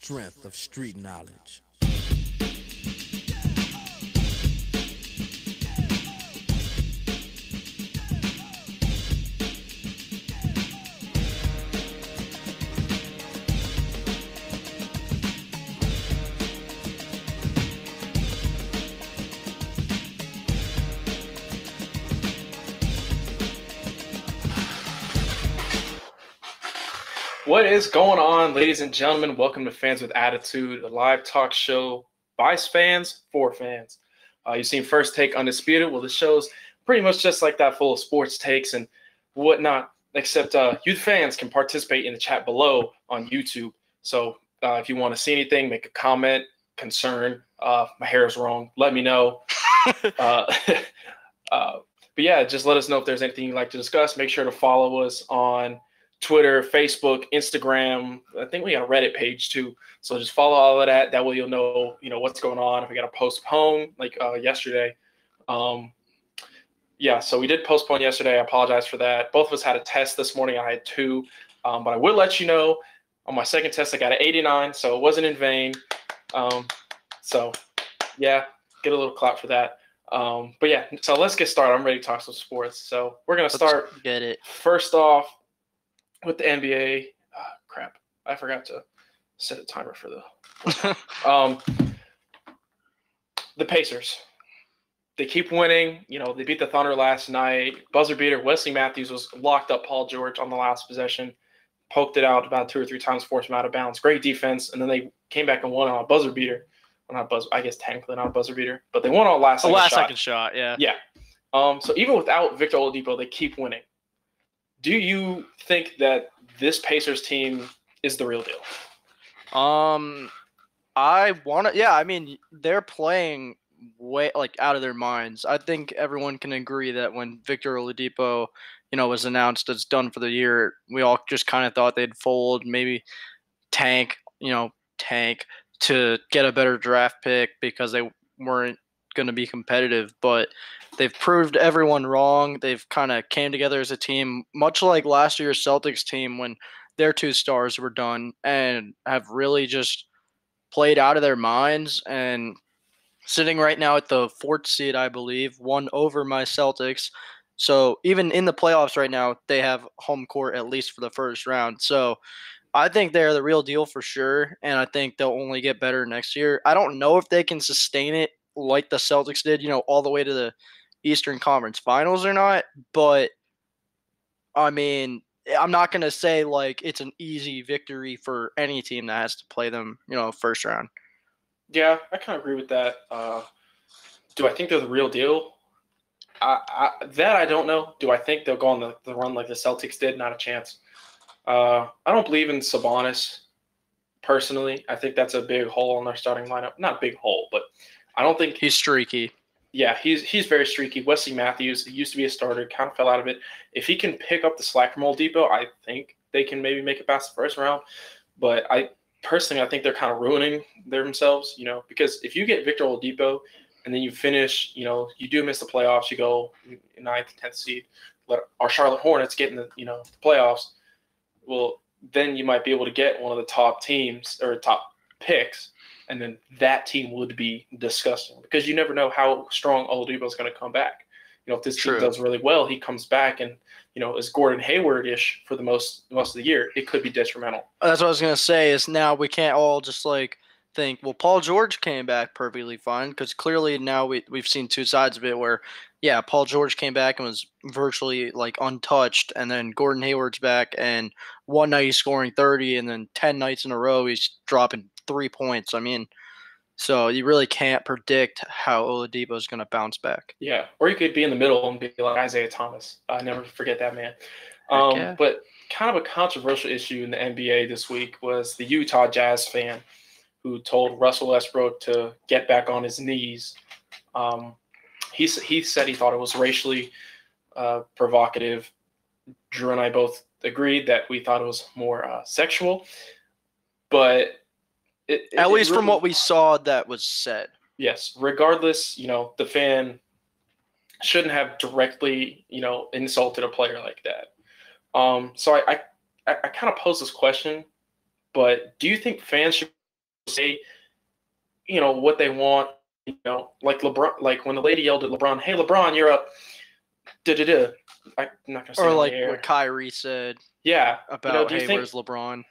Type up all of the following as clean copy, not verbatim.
strength of street knowledge. What is going on, ladies and gentlemen? Welcome to Fans with Attitude, a live talk show by fans for fans. You've seen First Take Undisputed. Well, the show's pretty much just like that, full of sports takes and whatnot, except you fans can participate in the chat below on YouTube. So if you want to see anything, make a comment, concern, my hair is wrong, let me know. But yeah, just let us know if there's anything you'd like to discuss. Make sure to follow us on Twitter, Facebook, Instagram. I think we got a Reddit page too. So just follow all of that. That way you'll know, what's going on. If we got to postpone like yesterday. Yeah, so we did postpone yesterday. I apologize for that. Both of us had a test this morning. I had two. But I will let you know on my second test, I got an 89. So it wasn't in vain. So yeah, get a little clap for that. But yeah, so let's get started. I'm ready to talk some sports. So we're going to start. Get it. First off, with the NBA, crap, I forgot to set a timer for the Pacers. They keep winning. They beat the Thunder last night. Buzzer beater, Wesley Matthews was locked up Paul George on the last possession, poked it out about 2 or 3 times, forced him out of bounds. Great defense, and then they came back and won on a buzzer beater. Well, not buzzer, I guess technically not a buzzer beater, but they won on last second shot, yeah. Yeah. So even without Victor Oladipo, they keep winning. Do you think that this Pacers team is the real deal? They're playing way out of their minds. I think everyone can agree that when Victor Oladipo, was announced as done for the year, we all just kind of thought they'd fold, maybe tank to get a better draft pick because they weren't going to be competitive, but they've proved everyone wrong. They've kind of came together as a team, much like last year's Celtics team when their 2 stars were done, and have really just played out of their minds and sitting right now at the 4th seed, I believe, one over my Celtics. So even in the playoffs right now, they have home court at least for the first round. So I think they're the real deal for sure, and I think they'll only get better next year. I don't know if they can sustain it like the Celtics did, all the way to the Eastern Conference Finals or not. But, I mean, I'm not going to say, it's an easy victory for any team that has to play them, first round. Yeah, I kind of agree with that. Do I think they're the real deal? I don't know. Do I think they'll go on the run like the Celtics did? Not a chance. I don't believe in Sabonis, personally. I think that's a big hole in their starting lineup. Not a big hole, but I don't think he's streaky. Yeah, he's very streaky. Wesley Matthews, he used to be a starter, kind of fell out of it. If he can pick up the slack from Oladipo, I think they can maybe make it past the first round. But I think they're kind of ruining themselves, because if you get Victor Oladipo and then you finish, you do miss the playoffs, you go 9th, 10th seed, let our Charlotte Hornets get in the playoffs. Well, then you might be able to get one of the top teams or top picks. And then that team would be disgusting because you never know how strong Oladipo is going to come back. If this team does really well, he comes back and, is Gordon Hayward-ish for the most of the year. It could be detrimental. That's what I was going to say is now we can't all just think, well, Paul George came back perfectly fine because clearly now we've seen 2 sides of it where, yeah, Paul George came back and was virtually untouched, and then Gordon Hayward's back and one night he's scoring 30 and then 10 nights in a row he's dropping 3 points. I mean, so you really can't predict how Oladipo is going to bounce back. Yeah, or you could be in the middle and be like Isaiah Thomas. I never forget that man. But kind of a controversial issue in the NBA this week was the Utah Jazz fan who told Russell Westbrook to get back on his knees. He said he thought it was racially provocative. Drew and I both agreed that we thought it was more sexual, but at least from what we saw that was said. Yes. Regardless, the fan shouldn't have directly, insulted a player like that. So I kind of pose this question, but do you think fans should say, what they want. Like LeBron, like when the lady yelled at LeBron, "Hey LeBron, you're up." Da-da-da. I'm not gonna say Or it on like the air. what Kyrie said Yeah. about, Do you hey, think, where's LeBron?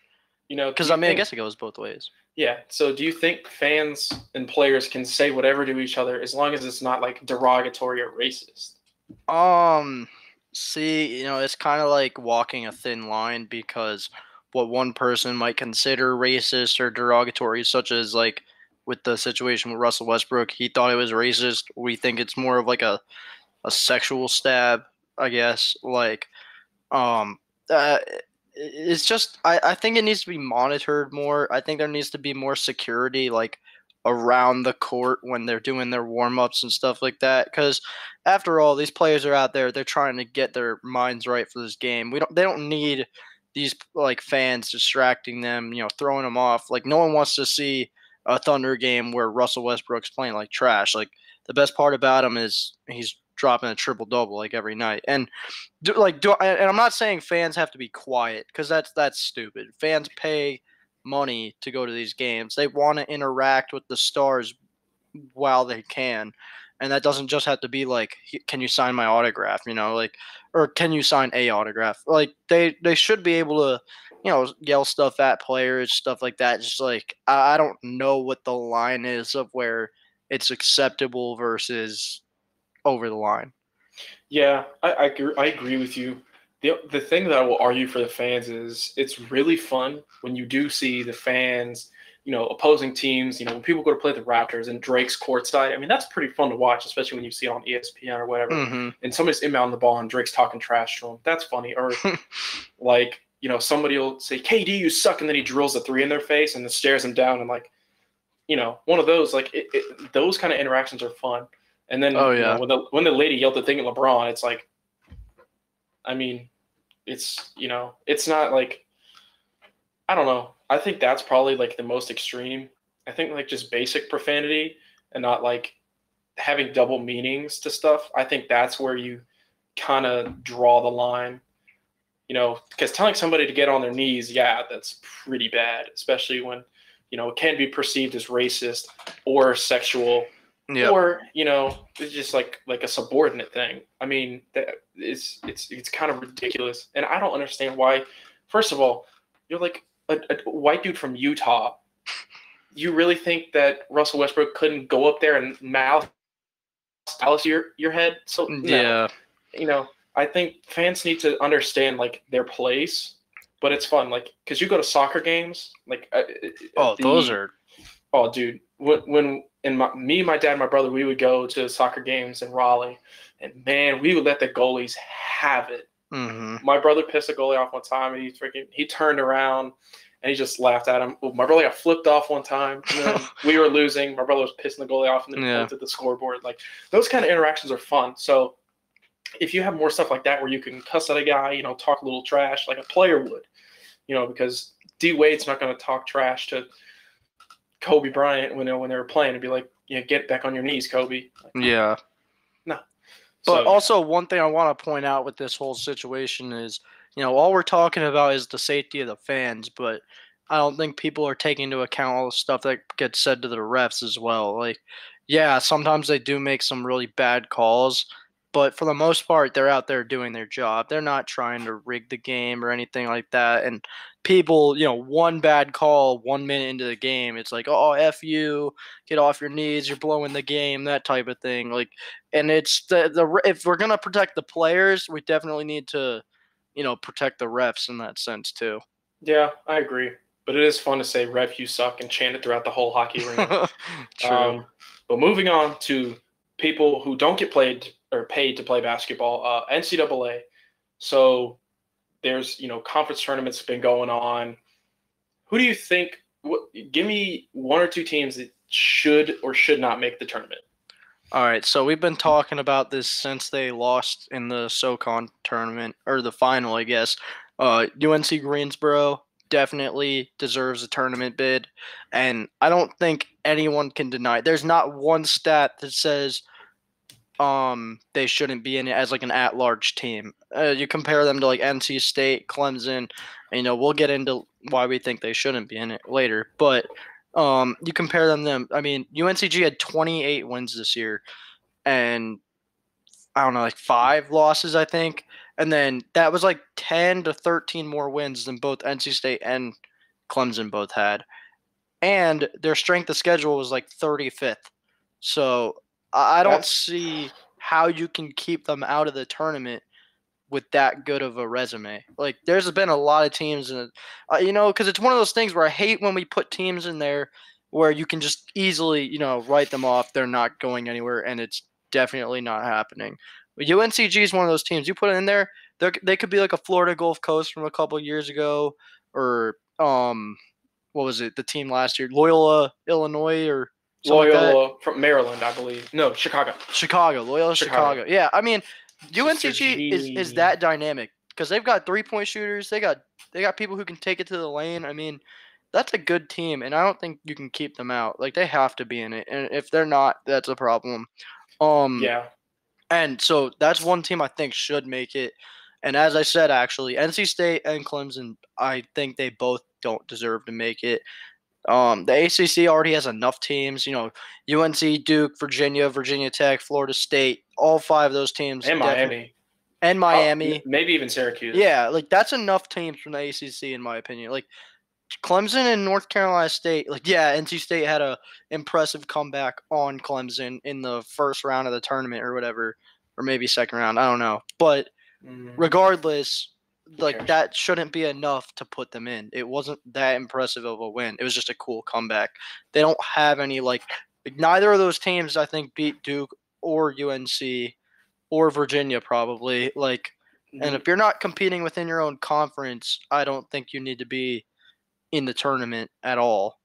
Because I guess it goes both ways. Yeah. So do you think fans and players can say whatever to each other as long as it's not like derogatory or racist? See, it's kind of like walking a thin line, because what one person might consider racist or derogatory, such as like with the situation with Russell Westbrook, he thought it was racist. We think it's more of like a sexual stab, I guess. Like, um, uh, it's just I think it needs to be monitored more. I think there needs to be more security, like around the court when they're doing their warm ups and stuff like that. Because after all, these players are out there; they're trying to get their minds right for this game. They don't need these like fans distracting them, throwing them off. Like, no one wants to see a Thunder game where Russell Westbrook's playing like trash. Like, the best part about him is he's dropping a triple double like every night. And and I'm not saying fans have to be quiet, because that's stupid. Fans pay money to go to these games. They want to interact with the stars while they can. And that doesn't just have to be like, can you sign my autograph, like, or can you sign a autograph? Like, they should be able to, yell stuff at players, stuff like that. Just like, I don't know what the line is of where it's acceptable versus over the line. Yeah, I agree with you. The thing that I will argue for the fans is it's really fun when you do see the fans, opposing teams, when people go to play the Raptors and Drake's courtside. I mean, that's pretty fun to watch, especially when you see it on ESPN or whatever. Mm-hmm. And somebody's inbounding the ball and Drake's talking trash to him. That's funny. Or like, somebody will say, "KD, you suck," and then he drills a three in their face and then stares them down, and like, one of those, like those kind of interactions are fun. And then when the lady yelled the thing at LeBron, it's like, I mean, it's it's not like, I don't know. I think that's probably like the most extreme. I think like just basic profanity and not like having double meanings to stuff. I think that's where you kind of draw the line. Because telling somebody to get on their knees, yeah, that's pretty bad, especially when it can be perceived as racist or sexual. Yep. Or it's just like a subordinate thing. I mean, it's kind of ridiculous, and I don't understand why. First of all, you're like a white dude from Utah. You really think that Russell Westbrook couldn't go up there and mouth your head? So no. Yeah, I think fans need to understand like their place, but it's fun, like because you go to soccer games, like those are. Oh, dude, when my dad, and my brother, we would go to soccer games in Raleigh, and man, we would let the goalies have it. Mm-hmm. My brother pissed a goalie off one time, and he turned around and he just laughed at him. My brother got flipped off one time, and then we were losing. My brother was pissing the goalie off, and then he pointed at the scoreboard. Like, those kind of interactions are fun. So if you have more stuff like that where you can cuss at a guy, talk a little trash like a player would, because D Wade's not going to talk trash to Kobe Bryant when they were playing and be like, get back on your knees, Kobe. Like, yeah. No. But also, one thing I want to point out with this whole situation is, all we're talking about is the safety of the fans, but I don't think people are taking into account all the stuff that gets said to the refs as well. Like, yeah, sometimes they do make some really bad calls, but for the most part, they're out there doing their job. They're not trying to rig the game or anything like that. And people, one bad call 1 minute into the game, it's like, oh, F you, get off your knees, you're blowing the game, that type of thing. Like, and it's if we're going to protect the players, we definitely need to, protect the refs in that sense too. Yeah, I agree. But it is fun to say, "Ref, you suck," and chant it throughout the whole hockey arena. True. But moving on to people who don't get played or paid to play basketball, NCAA. So there's, conference tournaments been going on. Who do you think give me one or two teams that should or should not make the tournament? All right, so we've been talking about this since they lost in the SoCon tournament, or the final, I guess. UNC Greensboro definitely deserves a tournament bid, and I don't think anyone can deny it. There's not one stat that says they shouldn't be in it as like an at-large team. You compare them to like NC State, Clemson, and we'll get into why we think they shouldn't be in it later, but You compare them. I mean, UNCG had 28 wins this year, and I don't know, like 5 losses, I think. And then that was like 10 to 13 more wins than both NC State and Clemson both had. And their strength of schedule was like 35th. So I don't see how you can keep them out of the tournament with that good of a resume. Like, there's been a lot of teams, because it's one of those things where I hate when we put teams in there where you can just easily, write them off. They're not going anywhere, and it's definitely not happening. But UNCG is one of those teams. You put it in there, they could be like a Florida Gulf Coast from a couple of years ago, or what was it? The team last year, Loyola, Illinois, or Loyola like from Maryland, I believe. No, Chicago. Loyola, Chicago. Yeah, I mean, UNCG is that dynamic because they've got 3-point shooters. They got people who can take it to the lane. I mean, that's a good team, and I don't think you can keep them out. Like, they have to be in it, and if they're not, that's a problem. Yeah. And so that's one team I think should make it. And as I said, actually, NC State and Clemson, I think they both don't deserve to make it. The ACC already has enough teams, UNC, Duke, Virginia Tech, Florida State, all 5 of those teams. And Miami. Maybe even Syracuse. Yeah, like, that's enough teams from the ACC, in my opinion. Like, Clemson and North Carolina State, NC State had a impressive comeback on Clemson in the first round of the tournament or whatever, or maybe second round, I don't know. But regardless, that shouldn't be enough to put them in. It wasn't that impressive of a win. It was just a cool comeback. They don't have any, neither of those teams, I think, beat Duke or UNC or Virginia probably. And if you're not competing within your own conference, I don't think you need to be in the tournament at all.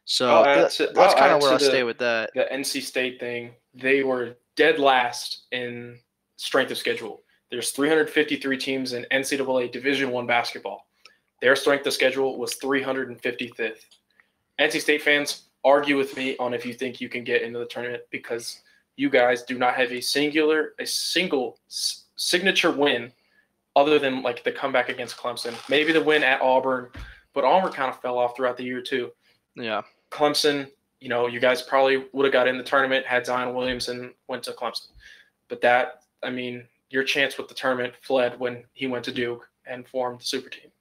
So that's kind of where I stay with that. The NC State thing, they were dead last in strength of schedule. There's 353 teams in NCAA Division I basketball. Their strength of schedule was 355th. NC State fans, argue with me on if you think you can get into the tournament because you guys do not have a single signature win other than the comeback against Clemson. Maybe the win at Auburn, but Auburn kind of fell off throughout the year too. Yeah. Clemson, you guys probably would have got in the tournament had Zion Williamson went to Clemson. But your chance with the tournament fled when he went to Duke and formed the super team.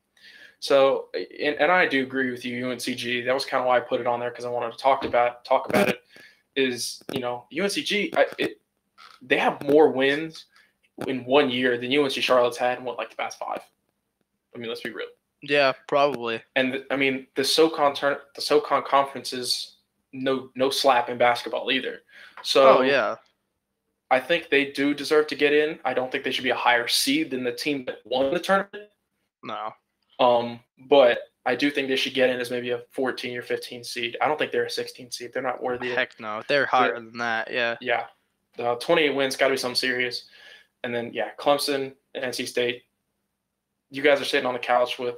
So, and I do agree with you, UNCG. That was kind of why I put it on there because I wanted to talk about it. Is UNCG? They have more wins in 1 year than UNC Charlotte's had in the past 5. Let's be real. Yeah, probably. And the SoCon conference is no slap in basketball either. So yeah. I think they do deserve to get in. I don't think they should be a higher seed than the team that won the tournament. No. But I do think they should get in as maybe a 14 or 15 seed. I don't think they're a 16 seed. They're not worthy. Heck no. They're higher than that, yeah. Yeah. 28 wins, got to be something serious. And then, Clemson and NC State. You guys are sitting on the couch with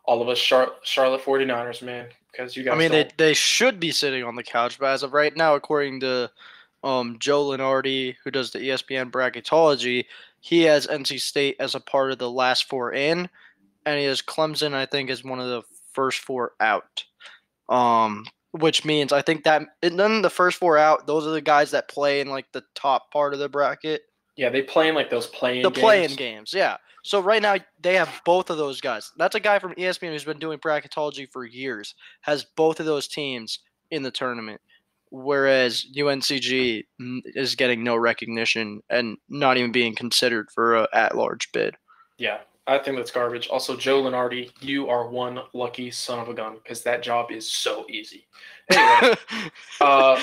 all of us Charlotte 49ers, man, because you guys they should be sitting on the couch, but as of right now, according to Joe Lenardi, who does the ESPN bracketology, he has NC State as a part of the last 4 in, and he has Clemson, I think, as one of the first 4 out. Which means I think that none the first 4 out, those are the guys that play in the top part of the bracket. Yeah, they play in those play-in games. The play-in games, yeah. So right now they have both of those guys. That's a guy from ESPN who's been doing bracketology for years, has both of those teams in the tournament. Whereas UNCG is getting no recognition and not even being considered for an at-large bid. Yeah, I think that's garbage. Also, Joe Lenardi, you are one lucky son of a gun because that job is so easy. Anyway,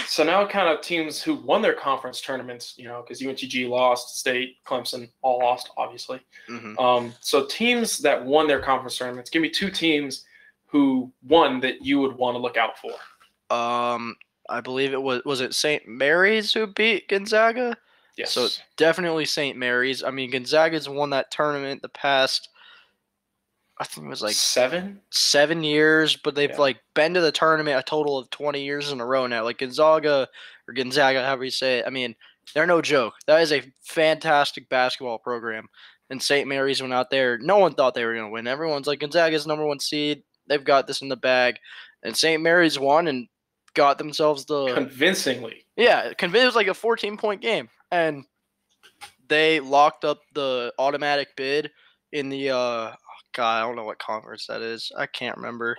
so now kind of teams who won their conference tournaments, because UNCG lost, State, Clemson, all lost, obviously. Mm-hmm. So teams that won their conference tournaments, give me 2 teams who won that you would want to look out for. I believe it was it St. Mary's who beat Gonzaga? Yes. So definitely St. Mary's. Gonzaga's won that tournament the past, I think it was 7 years, but they've been to the tournament a total of 20 years in a row now. Gonzaga, however you say it. They're no joke. That is a fantastic basketball program. And St. Mary's went out there. No one thought they were going to win. Everyone's like, Gonzaga's number 1 seed. They've got this in the bag. and St. Mary's won and got themselves the convincingly. Yeah, it was like a 14-point game, and they locked up the automatic bid in the God, I don't know what conference that is. I can't remember.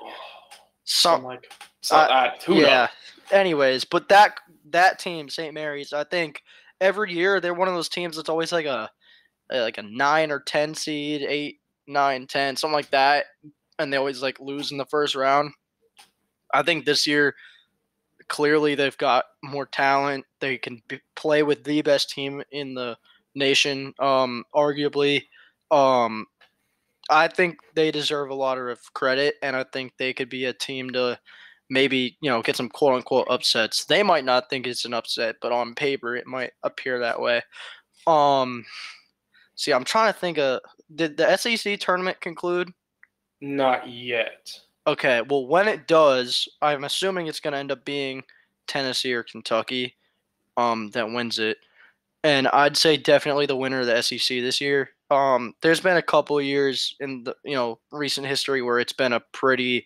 Who knows? Anyways, but that team, St. Mary's, I think every year they're one of those teams that's always like a 9 or 10 seed, 8, 9, 10, something like that, and they always like lose in the first round. I think this year clearly they've got more talent. They can play with the best team in the nation, arguably. I think they deserve a lot of credit, and I think they could be a team to maybe, get some quote-unquote upsets. They might not think it's an upset, but on paper it might appear that way. See, I'm trying to think did the SEC tournament conclude? Not yet. Okay, well, when it does, I'm assuming it's going to end up being Tennessee or Kentucky that wins it. And I'd say definitely the winner of the SEC this year. There's been a couple of years in the recent history where it's been a pretty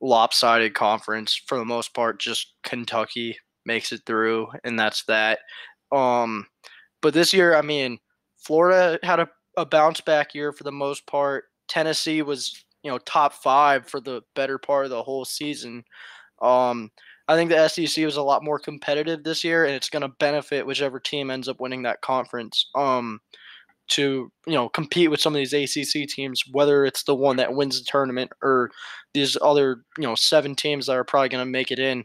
lopsided conference for the most part. Just Kentucky makes it through, and that's that. But this year, I mean, Florida had a bounce back year for the most part. Tennessee was top 5 for the better part of the whole season. I think the SEC was a lot more competitive this year, and it's going to benefit whichever team ends up winning that conference to compete with some of these ACC teams, whether it's the one that wins the tournament or these other 7 teams that are probably going to make it in.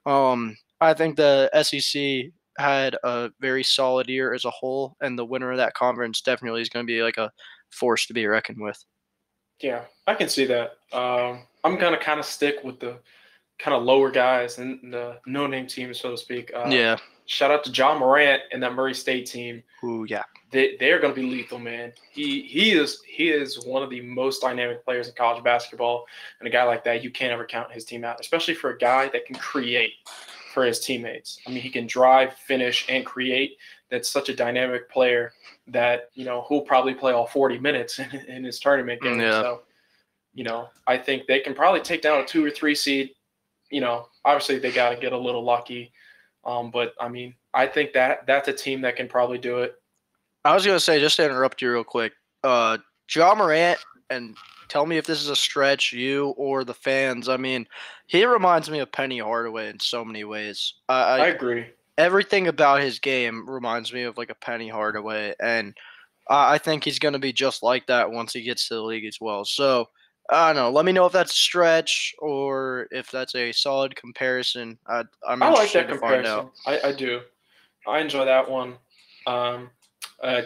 I think the SEC had a very solid year as a whole, and the winner of that conference definitely is going to be like a force to be reckoned with. Yeah, I can see that. I'm going to kind of stick with the kind of lower guys and the no-name team, so to speak. Yeah. Shout out to John Morant and that Murray State team. Ooh, yeah. They're going to be lethal, man. He is one of the most dynamic players in college basketball, and a guy like that, you can't ever count his team out, especially for a guy that can create for his teammates. I mean, he can drive, finish, and create. That's such a dynamic player that who'll probably play all 40 minutes in his tournament game. Yeah. So, I think they can probably take down a 2 or 3 seed. Obviously they got to get a little lucky. But I mean, I think that's a team that can probably do it. I was going to say, just to interrupt you real quick, Ja Morant, and tell me if this is a stretch, you or the fans. I mean, he reminds me of Penny Hardaway in so many ways. I agree. Everything about his game reminds me of like a Penny Hardaway, and I think he's going to be just like that once he gets to the league as well. So, I don't know. Let me know if that's a stretch or if that's a solid comparison. I'm I like that to find comparison. out. I do. I enjoy that one.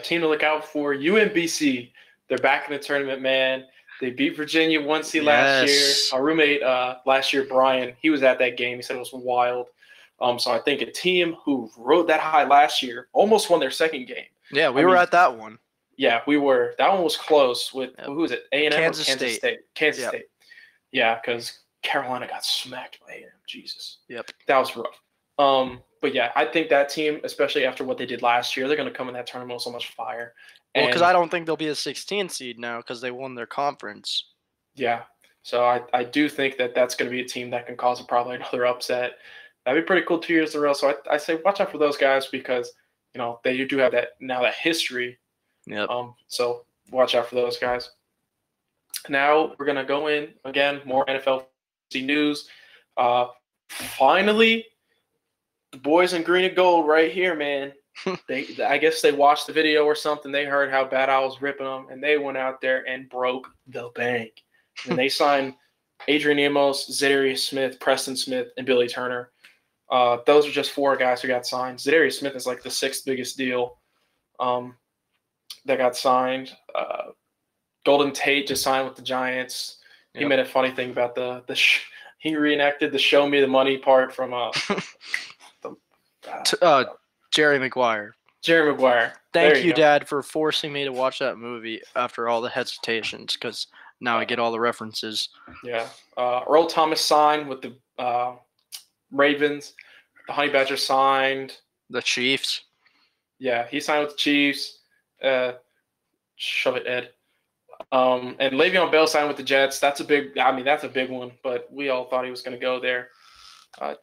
Team to look out for, UMBC. They're back in the tournament, man. They beat Virginia 1 seed last year. Our roommate last year, Brian, he was at that game. He said it was wild. So I think a team who rode that high last year almost won their second game. Yeah, we were at that one. Yeah, we were. That one was close with who was it? A&M Kansas or Kansas State? Kansas State. Yeah, because Carolina got smacked by A&M. Jesus. Yep. That was rough. But yeah, I think that team, especially after what they did last year, they're going to come in that tournament with so much fire. Well, because I don't think they'll be a 16 seed now because they won their conference. Yeah. So I do think that's going to be a team that can cause probably another upset. That'd be pretty cool 2 years in a row. So I say watch out for those guys because they do have that history. Yep. So watch out for those guys. Now we're gonna go in again, more NFL news. Finally, the boys in green and gold right here, man. I guess they watched the video or something. They heard how bad I was ripping them, and they went out there and broke the bank. And they signed Adrian Amos, Zadarius Smith, Preston Smith, and Billy Turner. Those are just 4 guys who got signed. Zadarius Smith is like the 6th biggest deal. That got signed. Golden Tate just signed with the Giants. He made a funny thing about he reenacted the "Show Me the Money" part from Jerry Maguire. Jerry Maguire. Thank you, Dad, for forcing me to watch that movie after all the hesitations, because now I get all the references. Yeah. Earl Thomas signed with the Ravens. The Honey Badger signed. The Chiefs. Yeah, he signed with the Chiefs. Shove it, Ed. And Le'Veon Bell signed with the Jets. That's a big one, but we all thought he was going to go there.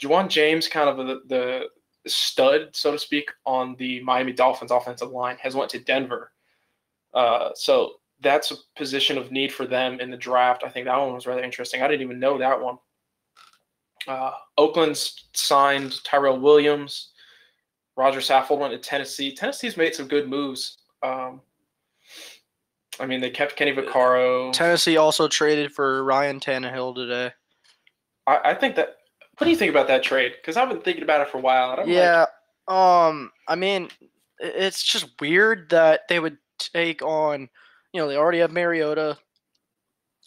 Juwan James, kind of the stud, so to speak, on the Miami Dolphins offensive line, has went to Denver. So that's a position of need for them in the draft. I think that one was rather interesting. I didn't even know that one. Oakland's signed Tyrell Williams. Roger Saffold went to Tennessee. Tennessee's made some good moves. I mean, they kept Kenny Vaccaro. Tennessee also traded for Ryan Tannehill today. I think that. What do you think about that trade? Because I've been thinking about it for a while. I mean, it's just weird that they would take on, they already have Mariota,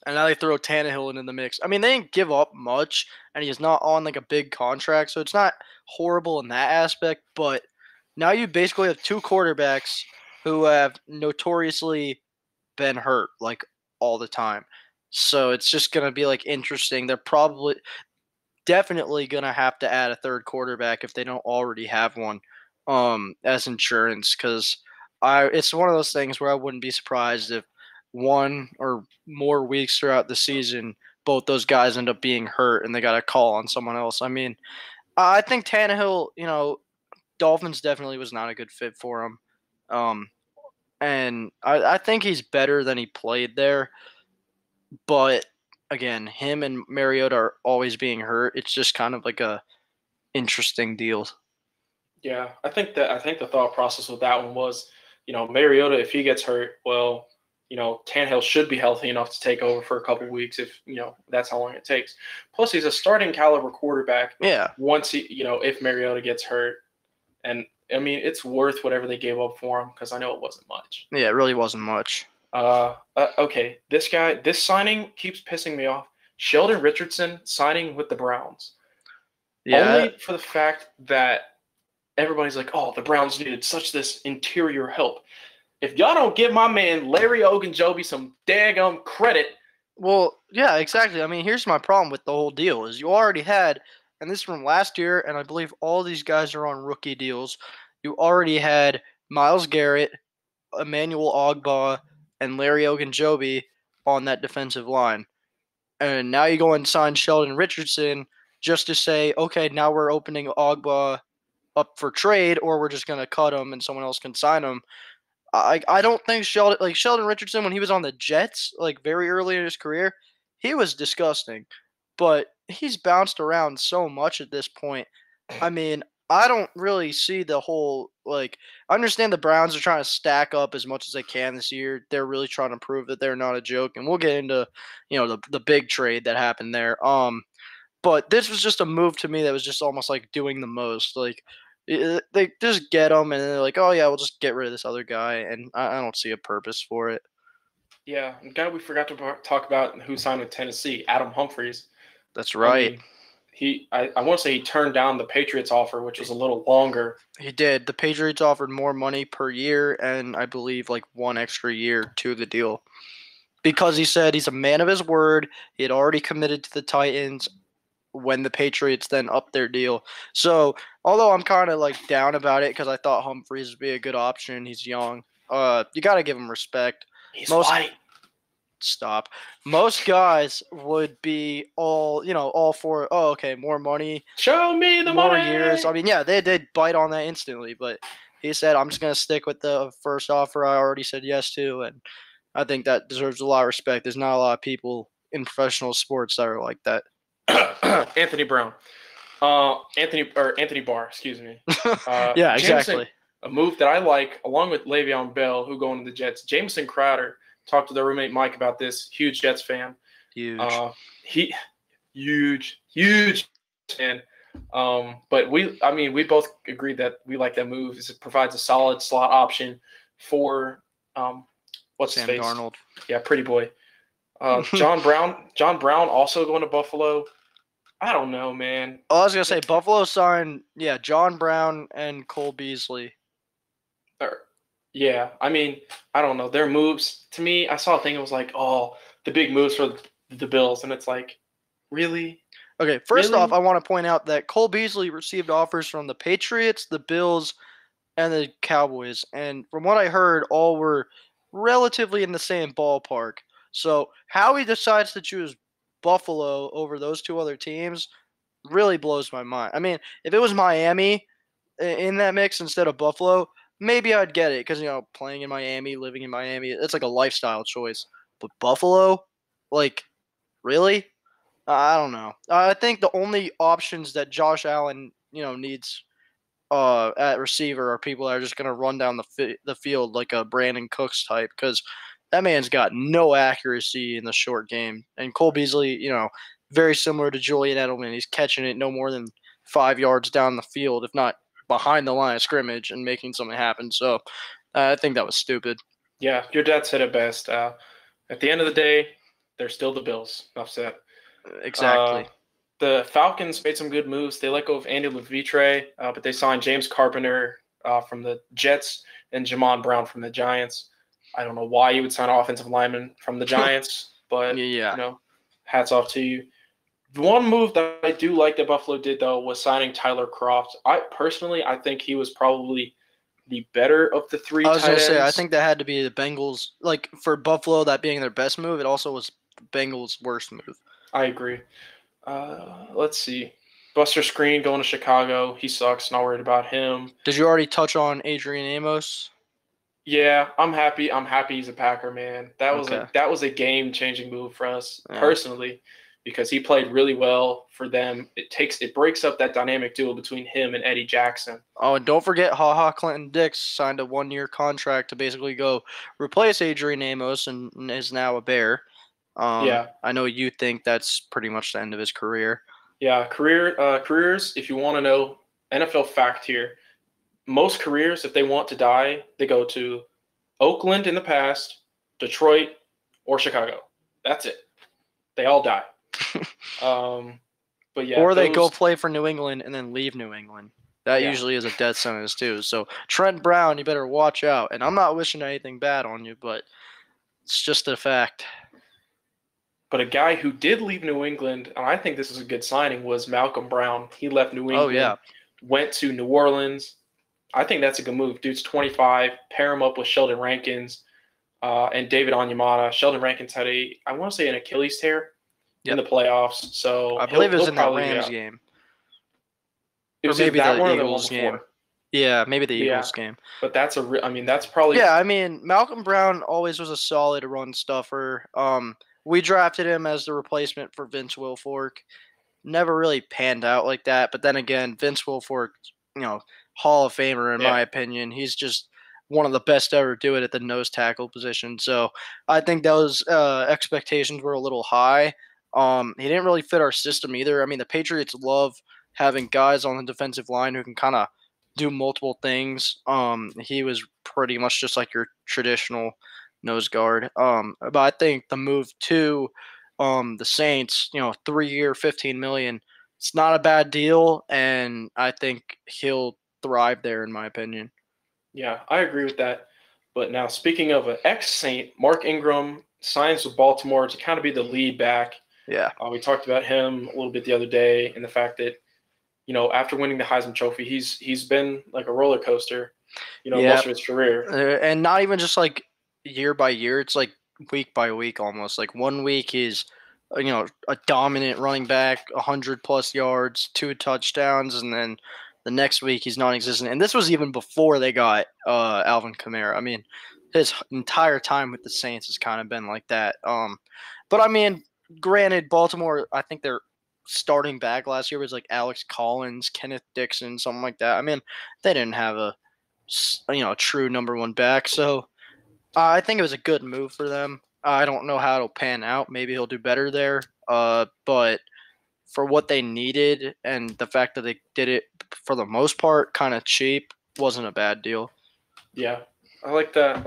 and now they throw Tannehill into the mix. I mean, they didn't give up much, and he's not on like a big contract, so it's not horrible in that aspect. But now you basically have two quarterbacks who have notoriously been hurt like all the time. So it's just going to be like interesting. They're definitely going to have to add a third quarterback if they don't already have one as insurance, because it's one of those things where I wouldn't be surprised if one or more weeks throughout the season both those guys end up being hurt and they got to call on someone else. I mean, I think Tannehill, Dolphins definitely was not a good fit for him. And I think he's better than he played there. But again, him and Mariota are always being hurt. It's just kind of like a interesting deal. Yeah, I think the thought process with that one was, Mariota, if he gets hurt, well, Tannehill should be healthy enough to take over for a couple of weeks if, that's how long it takes. Plus, he's a starting caliber quarterback. Yeah. Once if Mariota gets hurt, and I mean, it's worth whatever they gave up for him because I know it wasn't much. Yeah, it really wasn't much. Okay, this signing keeps pissing me off. Sheldon Richardson signing with the Browns. Yeah. Only for the fact that everybody's like, oh, the Browns needed such this interior help. If y'all don't give my man Larry Ogunjobi some daggum credit. Well, yeah, exactly. I mean, here's my problem with the whole deal is you already had, and this is from last year, and I believe all these guys are on rookie deals. You already had Myles Garrett, Emmanuel Ogbah, and Larry Ogunjobi on that defensive line. And now you go and sign Sheldon Richardson just to say, okay, now we're opening Ogbah up for trade, or we're just going to cut him and someone else can sign him. I don't think Sheldon Richardson, when he was on the Jets, like very early in his career, he was disgusting. But he's bounced around so much at this point. I mean, I don't really see the whole, I understand the Browns are trying to stack up as much as they can this year. They're really trying to prove that they're not a joke. And we'll get into, the big trade that happened there. But this was just a move to me that was just almost like doing the most. They just get them and they're like, oh, yeah, we'll just get rid of this other guy. And I don't see a purpose for it. Yeah, the guy we forgot to talk about who signed with Tennessee, Adam Humphries. That's right. I want to say he turned down the Patriots offer, which was a little longer. He did. The Patriots offered more money per year and I believe like one extra year to the deal. Because he said he's a man of his word. He had already committed to the Titans when the Patriots then upped their deal. So, although I'm kind of down about it because I thought Humphries would be a good option. He's young. You got to give him respect. He's white. Stop. Most guys would be all for, oh, okay, more money. Show me the more money. Years. I mean, yeah, they did bite on that instantly, but he said, I'm just going to stick with the first offer I already said yes to, and I think that deserves a lot of respect. There's not a lot of people in professional sports that are like that. Anthony Barr, excuse me. Yeah, exactly. A move that I like, along with Le'Veon Bell, who going to the Jets. Jamison Crowder, talked to their roommate Mike about this. Huge Jets fan. Huge. Huge fan. But we both agreed that we like that move. It provides a solid slot option for what's Sam his face? Darnold. Yeah, pretty boy. John Brown also going to Buffalo. I don't know, man. Oh, I was gonna say Buffalo signed, John Brown and Cole Beasley. Yeah, I mean, I don't know. Their moves, to me, I saw a thing. It was like, oh, the big moves for the Bills, and it's like, really? Okay, first off, I want to point out that Cole Beasley received offers from the Patriots, the Bills, and the Cowboys, and from what I heard, all were relatively in the same ballpark. So how he decides to choose Buffalo over those two other teams really blows my mind. I mean, if it was Miami in that mix instead of Buffalo, maybe I'd get it because, playing in Miami, living in Miami, it's like a lifestyle choice. But Buffalo, like, really? I don't know. I think the only options that Josh Allen, needs at receiver are people that are just going to run down the field like a Brandon Cooks type because that man's got no accuracy in the short game. And Cole Beasley, very similar to Julian Edelman. He's catching it no more than 5 yards down the field, if not behind the line of scrimmage and making something happen. So I think that was stupid. Yeah, your dad said it best. At the end of the day, they're still the Bills. Enough said. Exactly. The Falcons made some good moves. They let go of Andy Levitre, but they signed James Carpenter from the Jets and Jamon Brown from the Giants. I don't know why you would sign an offensive lineman from the Giants, but hats off to you. The one move that I do like that Buffalo did, though, was signing Tyler Kroft. I think he was probably the better of the three tight ends. I was going to say, I think that had to be the Bengals. Like, for Buffalo, that being their best move, it also was the Bengals' worst move. I agree. Let's see. Buster Screen going to Chicago. He sucks. Not worried about him. Did you already touch on Adrian Amos? Yeah, I'm happy. I'm happy he's a Packer, man. That was a game-changing move for us personally because he played really well for them. It breaks up that dynamic duo between him and Eddie Jackson. Oh, and don't forget, HaHa Clinton-Dix signed a 1-year contract to basically go replace Adrian Amos and is now a Bear. I know you think that's pretty much the end of his career. Yeah, careers, if you want to know, NFL fact here, most careers, if they want to die, they go to Oakland in the past, Detroit, or Chicago. That's it. They all die. But yeah. Or they go play for New England and then leave New England. That usually is a death sentence too. So Trent Brown, you better watch out. And I'm not wishing anything bad on you, but it's just a fact. But a guy who did leave New England, and I think this is a good signing, was Malcolm Brown. He left New England, went to New Orleans. I think that's a good move. Dude's 25. Pair him up with Sheldon Rankins and David Onyemata. Sheldon Rankins had I want to say an Achilles tear in the playoffs. So I believe it was in the Rams game. It was maybe that one or the Eagles game. Yeah, maybe the Eagles game. But that's that's probably. Yeah, I mean, Malcolm Brown always was a solid run stuffer. We drafted him as the replacement for Vince Wilfork. Never really panned out like that. But then again, Vince Wilfork, Hall of Famer in my opinion. He's just one of the best to ever do it at the nose tackle position. So I think those expectations were a little high. He didn't really fit our system either. I mean, the Patriots love having guys on the defensive line who can kind of do multiple things. He was pretty much just like your traditional nose guard. But I think the move to the Saints, 3-year, $15 million, it's not a bad deal, and I think he'll thrive there, in my opinion. Yeah, I agree with that. But now, speaking of an ex-Saint, Mark Ingram signs with Baltimore to kind of be the lead back. Yeah. We talked about him a little bit the other day, and the fact that, after winning the Heisman Trophy, he's been like a roller coaster, most of his career. And not even just like year by year, it's like week by week almost. Like 1 week he's a dominant running back, 100+ yards, 2 touchdowns, and then the next week he's non-existent. And this was even before they got Alvin Kamara. I mean, his entire time with the Saints has kind of been like that. But I mean, granted, Baltimore, I think their starting back last year was like Alex Collins, Kenneth Dixon, something like that. I mean, they didn't have a true number one back. So I think it was a good move for them. I don't know how it'll pan out. Maybe he'll do better there. But for what they needed and the fact that they did it for the most part kind of cheap wasn't a bad deal. Yeah, I like that.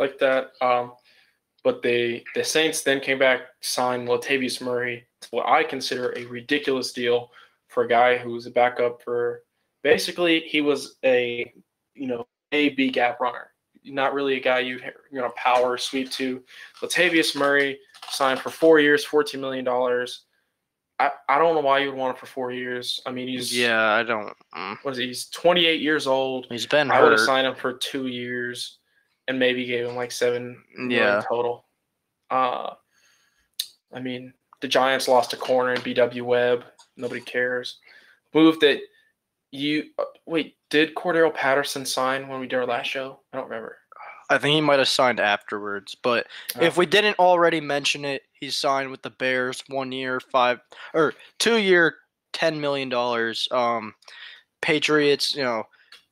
But the Saints then came back, signed Latavius Murray, what I consider a ridiculous deal for a guy who was a backup for basically he was a B gap runner. Not really a guy you power sweep to. Latavius Murray signed for 4 years, $14 million. I don't know why you would want it for 4 years. I mean, I don't. What is he? He's 28 years old. He's been I hurt. would have signed him for 2 years. and maybe gave him like $7 million total. I mean, the Giants lost a corner in BW Webb. Nobody cares. Move that did Cordero Patterson sign when we did our last show? I don't remember. I think he might have signed afterwards, but if we didn't already mention it, he signed with the Bears 1 year, 2 year, $10 million. Patriots,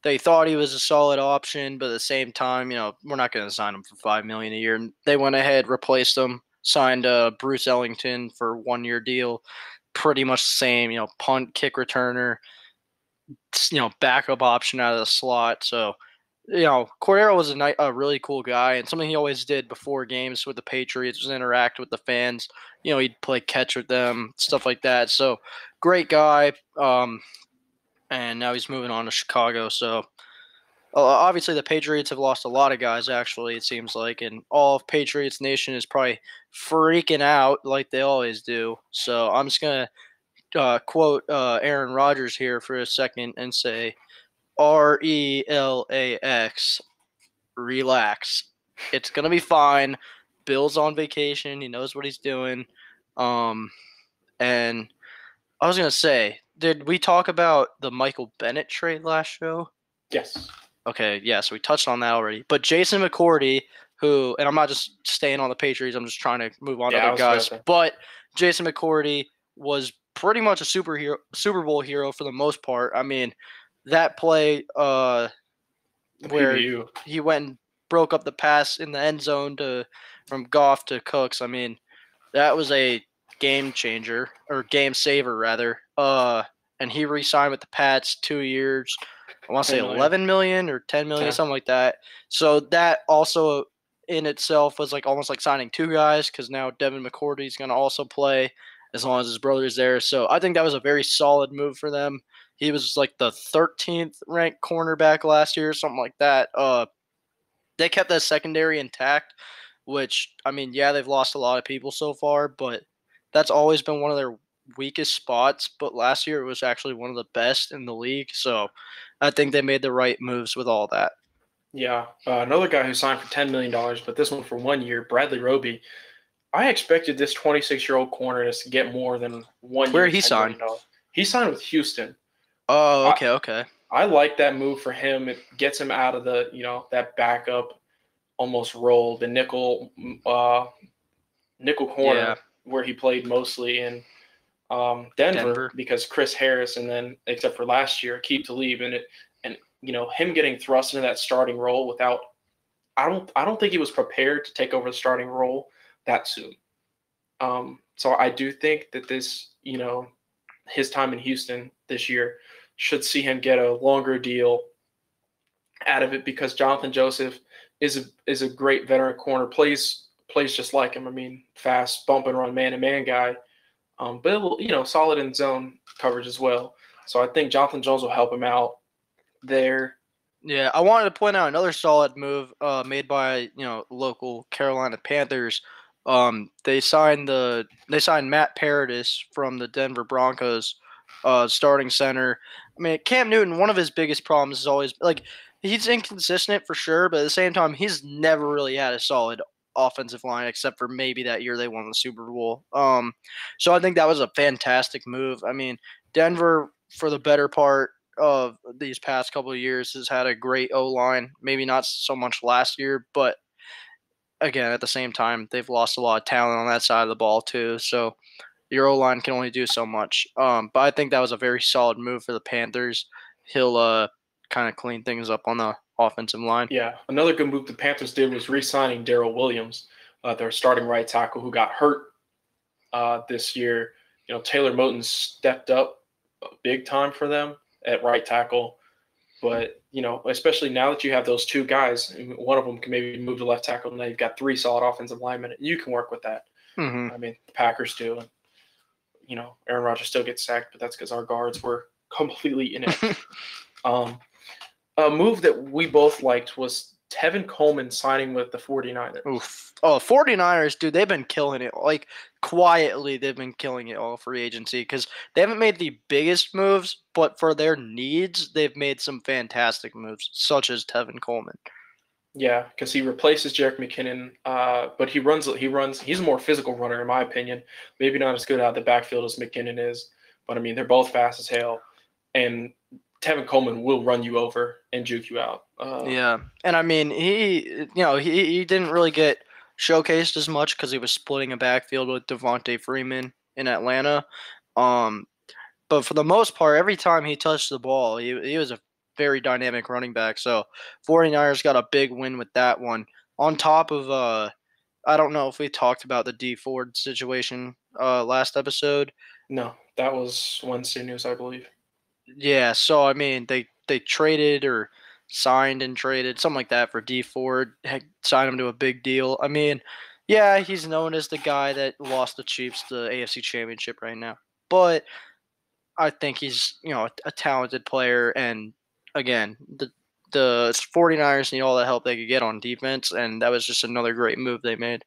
they thought he was a solid option, but at the same time, we're not going to sign him for $5 million a year. And they went ahead, replaced him, signed Bruce Ellington for a 1 year deal, pretty much the same, punt, kick returner, backup option out of the slot. So, Cordero was a really cool guy, and something he always did before games with the Patriots was interact with the fans. He'd play catch with them, stuff like that. So, great guy. And now he's moving on to Chicago. So, obviously, the Patriots have lost a lot of guys, actually, it seems like. And all of Patriots Nation is probably freaking out like they always do. So, I'm just going to quote Aaron Rodgers here for a second and say, RELAX, relax. It's going to be fine. Bill's on vacation. He knows what he's doing. And I was going to say, did we talk about the Michael Bennett trade last show? Yes. Okay, yeah, so we touched on that already. But Jason McCourty, who, and I'm not just staying on the Patriots, I'm just trying to move on to other guys. But Jason McCourty was pretty much a Super Bowl hero for the most part. I mean, that play where he went and broke up the pass in the end zone from Goff to Cooks, I mean, that was a game changer, or game saver, rather. And he re-signed with the Pats 2 years. I want to say $11 million or $10 million, something like that. So that also in itself was almost like signing two guys, because now Devin McCourty is going to also play as long as his brother's there. So I think that was a very solid move for them. He was like the 13th ranked cornerback last year, something like that. They kept that secondary intact, which, I mean, yeah, they've lost a lot of people so far, but that's always been one of their weakest spots. But last year it was actually one of the best in the league. So I think they made the right moves with all that. Yeah. Another guy who signed for $10 million, but this one for 1 year, Bradley Roby. I expected this 26-year-old corner to get more than 1 year. Where he signed? He signed with Houston. Oh, okay. I like that move for him. It gets him out of the, that backup almost role, the nickel corner where he played mostly in Denver, because Chris Harris, and then except for last year, Aqib Talib, and him getting thrust into that starting role without, I don't think he was prepared to take over the starting role that soon. So I do think that this, his time in Houston this year should see him get a longer deal out of it, because Jonathan Joseph is a great veteran corner, plays just like him. I mean, fast, bump and run, man-to-man guy, but solid in zone coverage as well. So I think Jonathan Jones will help him out there. Yeah, I wanted to point out another solid move made by local Carolina Panthers. They signed Matt Paradis from the Denver Broncos, starting center. I mean, Cam Newton, one of his biggest problems is always he's inconsistent for sure, but at the same time, he's never really had a solid offensive line, except for maybe that year they won the Super Bowl. So I think that was a fantastic move. I mean, Denver, for the better part of these past couple of years, has had a great O-line. Maybe not so much last year, but again, at the same time, they've lost a lot of talent on that side of the ball too. So your O-line can only do so much. But I think that was a very solid move for the Panthers. He'll kind of clean things up on the offensive line. Yeah, another good move the Panthers did was re-signing Darrell Williams, their starting right tackle, who got hurt this year. Taylor Moton stepped up big time for them at right tackle. But, especially now that you have those two guys, one of them can maybe move to left tackle, and now you've got three solid offensive linemen. You can work with that. Mm-hmm. I mean, the Packers do. And, Aaron Rodgers still gets sacked, but that's because our guards were completely inept. A move that we both liked was Tevin Coleman signing with the 49ers. Oof. Oh, 49ers, dude, they've been killing it. Quietly, they've been killing it all free agency, because they haven't made the biggest moves, but for their needs, they've made some fantastic moves, such as Tevin Coleman. Yeah, because he replaces Jerick McKinnon, but he runs. He's a more physical runner, in my opinion. Maybe not as good out of the backfield as McKinnon is, but I mean they're both fast as hell, and Tevin Coleman will run you over and juke you out. Yeah, and I mean he didn't really get showcased as much because he was splitting a backfield with Devontae Freeman in Atlanta. Um, but for the most part, every time he touched the ball, he was a very dynamic running back. So 49ers got a big win with that one. On top of I don't know if we talked about the D Ford situation last episode. No, that was Wednesday news, I believe. Yeah, so I mean they traded or signed and traded something like that for D Ford, signed him to a big deal. I mean, yeah, he's known as the guy that lost the Chiefs the AFC Championship right now. But I think he's, a talented player, and again, the 49ers need all the help they could get on defense, and that was just another great move they made.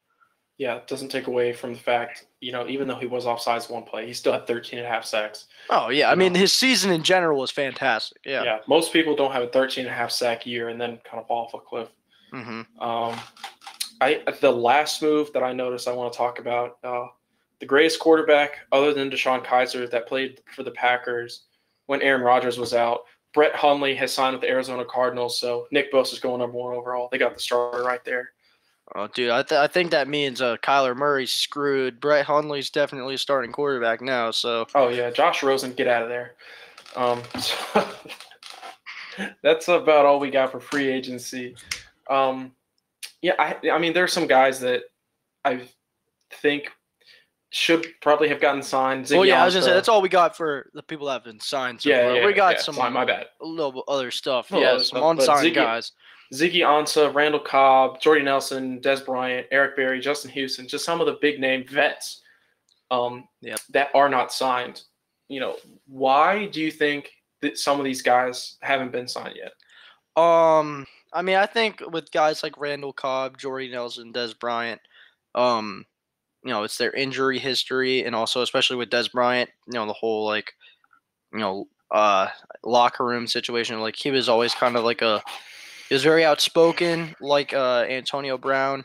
Yeah, it doesn't take away from the fact, even though he was offsides one play, he still had 13 and a half sacks. Oh, yeah. I mean, his season in general was fantastic. Yeah. Yeah, most people don't have a 13 and a half sack year and then kind of fall off a cliff. Mm-hmm. The last move that I noticed I want to talk about, the greatest quarterback other than Deshaun Kaiser that played for the Packers when Aaron Rodgers was out, Brett Hundley has signed with the Arizona Cardinals, so Nick Bosa's going number 1 overall. They got the starter right there. Oh, dude, I think that means Kyler Murray's screwed. Brett Hundley's definitely a starting quarterback now. So. Oh yeah, Josh Rosen, get out of there. So that's about all we got for free agency. Yeah, I mean, there's some guys that I think should probably have gotten signed. Well, yeah, I was gonna say that's all we got for the people that have been signed. So yeah, we got some. My bad. A little other stuff. Yeah, some unsigned guys. Ziggy Ansah, Randall Cobb, Jordy Nelson, Des Bryant, Eric Berry, Justin Houston, just some of the big name vets that are not signed. Why do you think that some of these guys haven't been signed yet? I mean, I think with guys like Randall Cobb, Jordy Nelson, Des Bryant, it's their injury history, and also especially with Des Bryant, the whole locker room situation. Like he was always kind of he was very outspoken, like Antonio Brown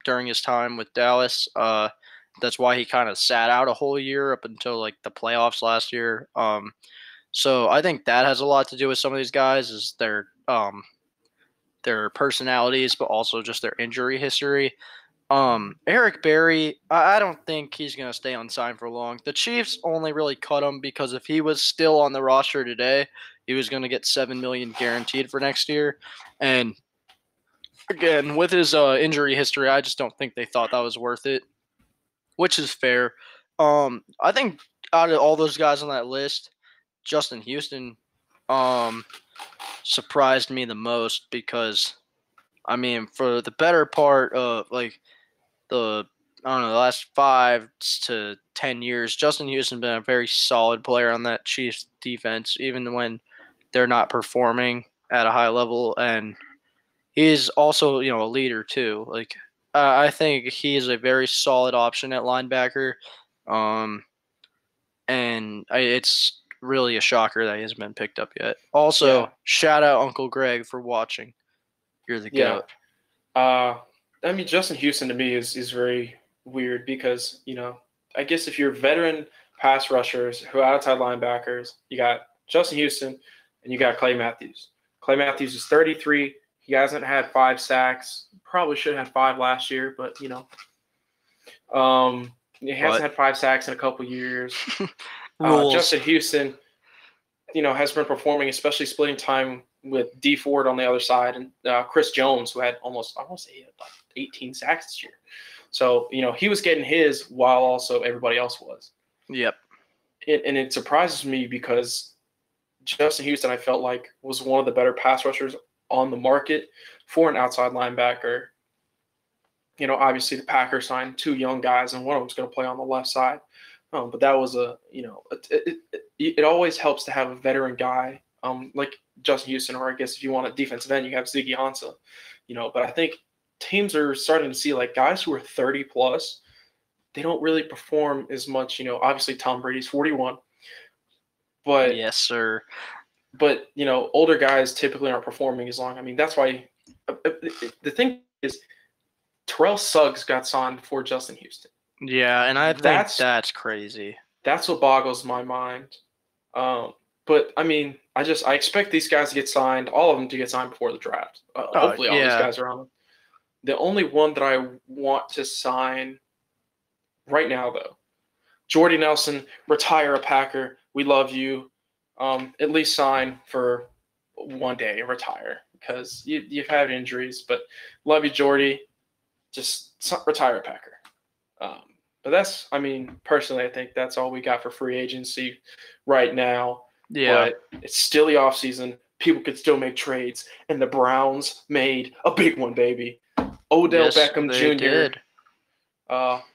during his time with Dallas. That's why he kind of sat out a whole year up until the playoffs last year. So I think that has a lot to do with some of these guys is their personalities, but also just their injury history. Eric Berry, I don't think he's going to stay unsigned for long. The Chiefs only really cut him because if he was still on the roster today, he was going to get $7 million guaranteed for next year. And again, with his injury history, I just don't think they thought that was worth it, which is fair. I think out of all those guys on that list, Justin Houston surprised me the most because, I mean, for the better part of the last 5 to 10 years, Justin Houston's been a very solid player on that Chiefs defense, even when they're not performing at a high level. And he's also, a leader too. I think he's a very solid option at linebacker. And it's really a shocker that he hasn't been picked up yet. Also, Shout out Uncle Greg for watching. You're the GOAT. I mean, Justin Houston to me is very weird because, I guess if you're veteran pass rushers who are outside linebackers, you got Justin Houston and you got Clay Matthews. Clay Matthews is 33. He hasn't had 5 sacks. Probably should have had 5 last year, but, he hasn't had 5 sacks in a couple years. Justin Houston, has been performing, especially splitting time with D Ford on the other side, and Chris Jones, who had almost 18 sacks this year. So, he was getting his while also everybody else was. Yep. And it surprises me because Justin Houston, I felt like, was one of the better pass rushers on the market for an outside linebacker. Obviously the Packers signed 2 young guys, and one of them's going to play on the left side. But that was it always helps to have a veteran guy like Justin Houston, or I guess if you want a defensive end, you have Ziggy Ansah. But I think teams are starting to see guys who are 30 plus, they don't really perform as much. Obviously Tom Brady's 41, but yes, sir. But older guys typically aren't performing as long. I mean, that's why the thing is, Terrell Suggs got signed before Justin Houston. Yeah, and I think that's crazy. That's what boggles my mind. But I mean, I expect these guys to get signed, all of them to get signed before the draft. Hopefully, all these guys are on them. The only one that I want to sign right now, though, Jordy Nelson, retire a Packer. We love you. At least sign for one day and retire because you've had injuries. But love you, Jordy. Just retire a Packer. But that's, I mean, personally, I think that's all we got for free agency right now. Yeah. But it's still the offseason. People could still make trades. And the Browns made a big one, baby. Odell Beckham Jr.,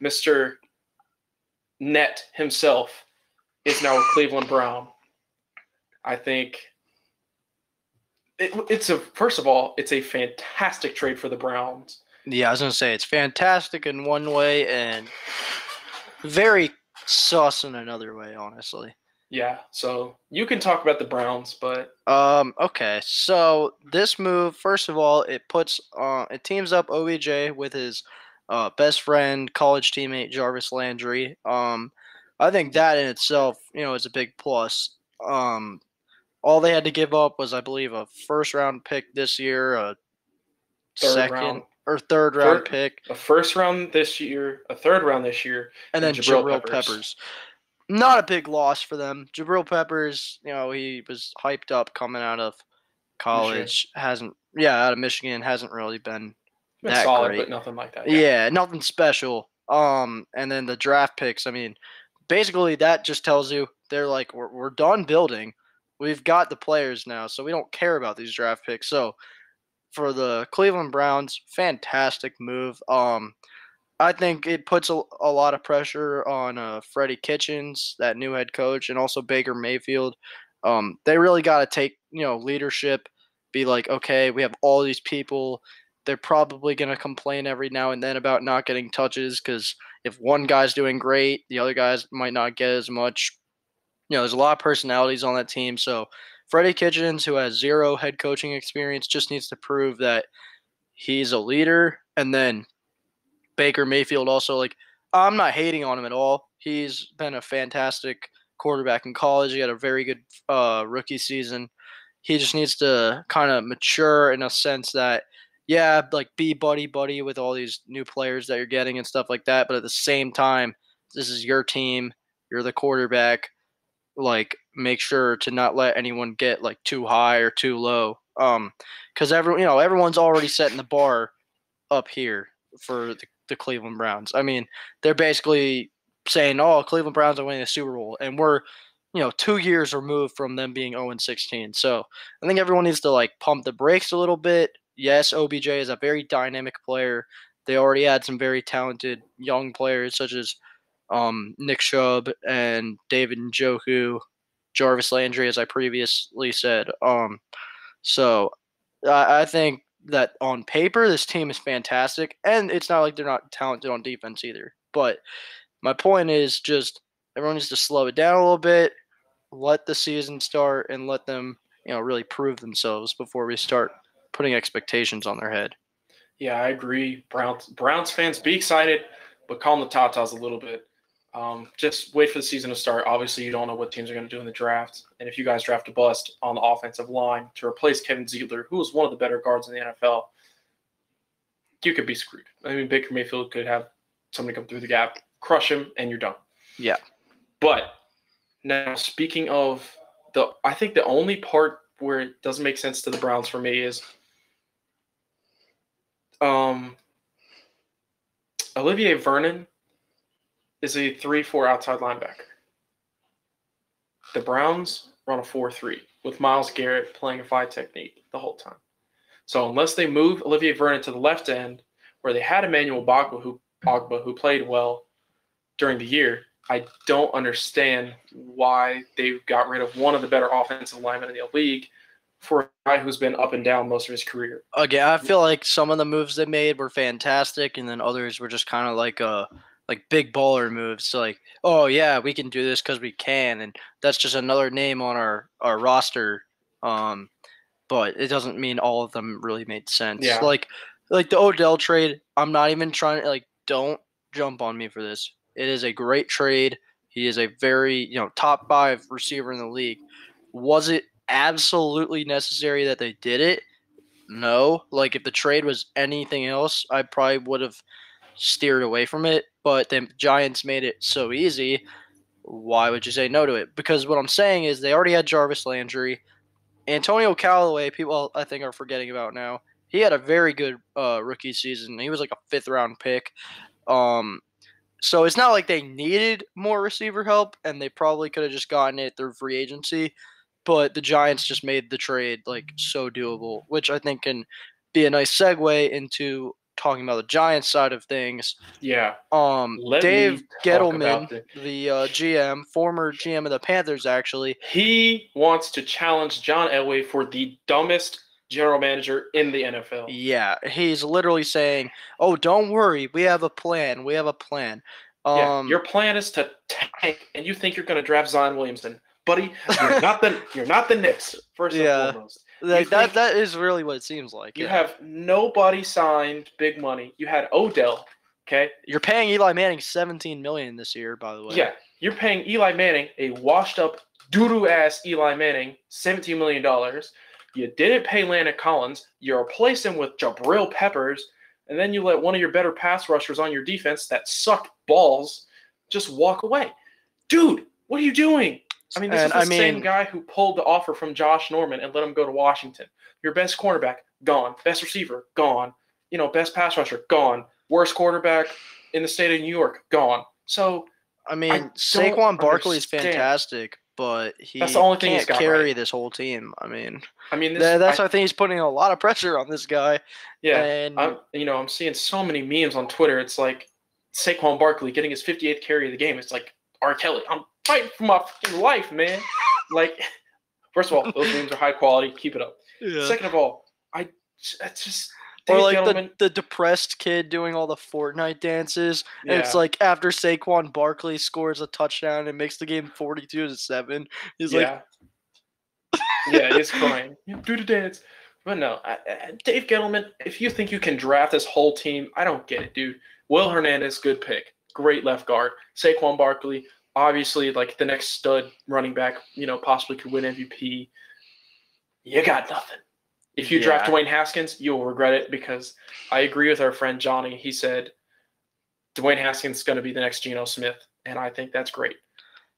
Mr. Net himself, is now a Cleveland Brown. I think first of all, it's a fantastic trade for the Browns. Yeah, I was going to say it's fantastic in one way and very sus in another way, honestly. Yeah, so you can talk about the Browns, but okay. So this move, first of all, it teams up OBJ with his best friend, college teammate Jarvis Landry. I think that in itself, is a big plus. All they had to give up was, I believe, a first-round pick this year, a third round pick, a first round this year, a third round this year, and then Jabril Peppers. Not a big loss for them. Jabril Peppers, he was hyped up coming out of college. Out of Michigan, hasn't really been that solid, great. But nothing like that. Yeah, nothing special. And then the draft picks, I mean, basically that just tells you they're like, we're done building. We've got the players now, so we don't care about these draft picks. So for the Cleveland Browns, fantastic move. I think it puts a lot of pressure on Freddie Kitchens, that new head coach, and also Baker Mayfield. They really got to take, leadership, be like, okay, we have all these people. They're probably going to complain every now and then about not getting touches because if one guy's doing great, the other guys might not get as much. There's a lot of personalities on that team. So Freddie Kitchens, who has zero head coaching experience, just needs to prove that he's a leader. And then Baker Mayfield also, I'm not hating on him at all. He's been a fantastic quarterback in college. He had a very good rookie season. He just needs to kind of mature in a sense that, be buddy with all these new players that you're getting and stuff like that. But at the same time, this is your team. You're the quarterback. Make sure to not let anyone get too high or too low. Because everyone's already setting the bar up here for the Cleveland Browns. I mean, they're basically saying, "Oh, Cleveland Browns are winning the Super Bowl," and we're, 2 years removed from them being 0-16. So I think everyone needs to pump the brakes a little bit. Yes, OBJ is a very dynamic player. They already had some very talented young players such as Nick Chubb and David Njoku, Jarvis Landry, as I previously said. So I think that on paper, this team is fantastic, and it's not like they're not talented on defense either. But my point is just everyone needs to slow it down a little bit, let the season start, and let them, really prove themselves before we start putting expectations on their head. Yeah, I agree. Browns fans, be excited, but calm the tatas a little bit. Just wait for the season to start. Obviously, you don't know what teams are going to do in the draft. And if you guys draft a bust on the offensive line to replace Kevin Zeitler, who was one of the better guards in the NFL, you could be screwed. I mean, Baker Mayfield could have somebody come through the gap, crush him, and you're done. Yeah. But now, speaking of I think the only part where it doesn't make sense to the Browns for me is Olivier Vernon is a 3-4 outside linebacker. The Browns run a 4-3 with Myles Garrett playing a 5 technique the whole time. So unless they move Olivier Vernon to the left end, where they had Emmanuel Ogbah who played well during the year, I don't understand why they got rid of one of the better offensive linemen in the league for a guy who's been up and down most of his career. Again, I feel like some of the moves they made were fantastic, and then others were just kind of like big baller moves. So oh yeah, we can do this because we can, and that's just another name on our roster. but it doesn't mean all of them really made sense. Yeah. Like the Odell trade, I'm not even trying to don't jump on me for this. It is a great trade. He is a very, top 5 receiver in the league. Was it absolutely necessary that they did it? No. Like if the trade was anything else, I probably would have steered away from it, but the Giants made it so easy. Why would you say no to it? Because what I'm saying is they already had Jarvis Landry. Antonio Callaway, people I think are forgetting about now. He had a very good rookie season. He was like a 5th round pick. So it's not like they needed more receiver help, and they probably could have just gotten it through free agency. But the Giants just made the trade so doable, which I think can be a nice segue into talking about the Giants side of things. Yeah. Dave Gettleman, the GM, former GM of the Panthers, actually. He wants to challenge John Elway for the dumbest general manager in the NFL. Yeah, he's literally saying, "Oh, don't worry, we have a plan. We have a plan." Your plan is to tank, and you think you're going to draft Zion Williamson, buddy? You're not the Knicks. First and foremost, that is really what it seems like. You have nobody signed big money. You had Odell. Okay, you're paying Eli Manning $17 million this year, by the way. Yeah, you're paying Eli Manning, a washed-up doo-doo ass Eli Manning, $17 million. You didn't pay Landon Collins. You replaced him with Jabril Peppers, and then you let one of your better pass rushers on your defense that sucked balls just walk away. Dude, what are you doing? I mean, this is the same guy who pulled the offer from Josh Norman and let him go to Washington. Your best cornerback, gone. Best receiver, gone. Best pass rusher, gone. Worst quarterback in the state of New York, gone. So, Saquon Barkley is fantastic, but that's the only thing can't carry this whole team. I think he's putting a lot of pressure on this guy. Yeah, and I'm seeing so many memes on Twitter. It's like Saquon Barkley getting his 58th carry of the game. It's like R. Kelly. I'm fighting for my fucking life, man. First of all, those memes are high quality. Keep it up. Yeah. Second of all, that's just. Or the depressed kid doing all the Fortnite dances. Yeah. And it's like after Saquon Barkley scores a touchdown and makes the game 42-7. He's like, yeah, he's crying. Do the dance. But no, Dave Gettleman, if you think you can draft this whole team, I don't get it, dude. Will Hernandez, good pick. Great left guard. Saquon Barkley, obviously the next stud running back, possibly could win MVP. You got nothing. If you draft Dwayne Haskins, you'll regret it because I agree with our friend Johnny. He said Dwayne Haskins is going to be the next Geno Smith, and I think that's great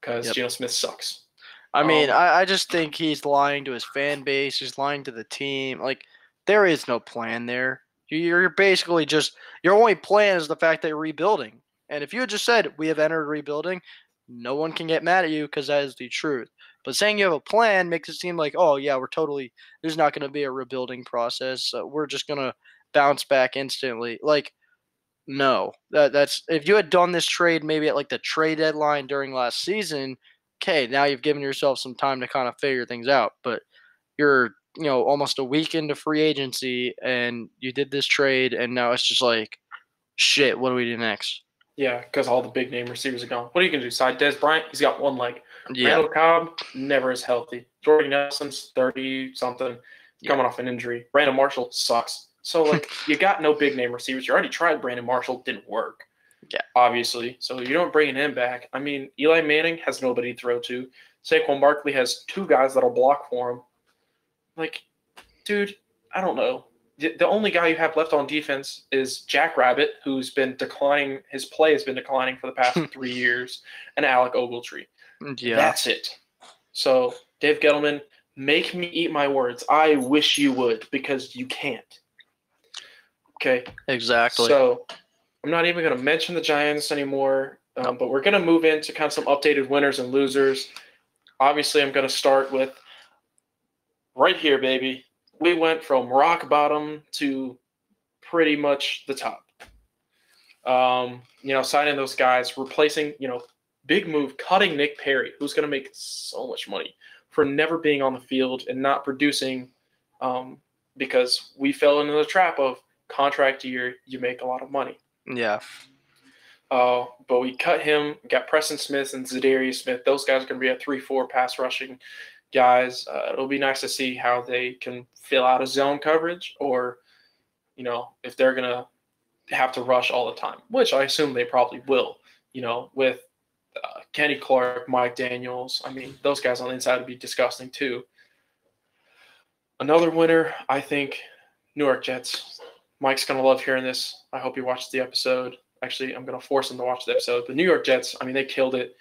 because Geno Smith sucks. I just think he's lying to his fan base. He's lying to the team. There is no plan there. You're basically your only plan is the fact that you're rebuilding. And if you had just said, we have entered rebuilding, no one can get mad at you because that is the truth. But saying you have a plan makes it seem like, oh, yeah, there's not going to be a rebuilding process. We're just going to bounce back instantly. No. That's if you had done this trade maybe at the trade deadline during last season, okay, now you've given yourself some time to kind of figure things out. But you're, almost a week into free agency and you did this trade and now it's just shit, what do we do next? Yeah, because all the big name receivers are gone. What are you going to do? Side Dez Bryant? He's got one leg. Yeah. Randall Cobb, never as healthy. Jordy Nelson's 30-something, coming off an injury. Brandon Marshall sucks. So, you got no big name receivers. You already tried Brandon Marshall. Didn't work. Yeah. Obviously. So, you don't bring him back. Eli Manning has nobody to throw to. Saquon Barkley has 2 guys that'll block for him. Dude, I don't know. The only guy you have left on defense is Jack Rabbit, who's been declining. His play has been declining for the past 3 years, and Alec Ogletree. Yeah. That's it. So, Dave Gettleman, make me eat my words. I wish you would, because you can't. Okay? Exactly. So, I'm not even going to mention the Giants anymore, but we're going to move into kind of some updated winners and losers. Obviously, I'm going to start with right here, baby. We went from rock bottom to pretty much the top. Signing those guys, replacing, big move, cutting Nick Perry, who's going to make so much money for never being on the field and not producing because we fell into the trap of contract year, you make a lot of money. Yeah. But we cut him, got Preston Smith and Zadarius Smith. Those guys are going to be a 3-4 pass rushing guys. It'll be nice to see how they can fill out a zone coverage, or if they're gonna have to rush all the time, which I assume they probably will. With Kenny Clark, Mike Daniels. I mean, those guys on the inside would be disgusting too. Another winner, I think, New York Jets. Mike's going to love hearing this. I hope he watches the episode. Actually, I'm going to force him to watch the episode. The New York Jets, I mean, they killed it.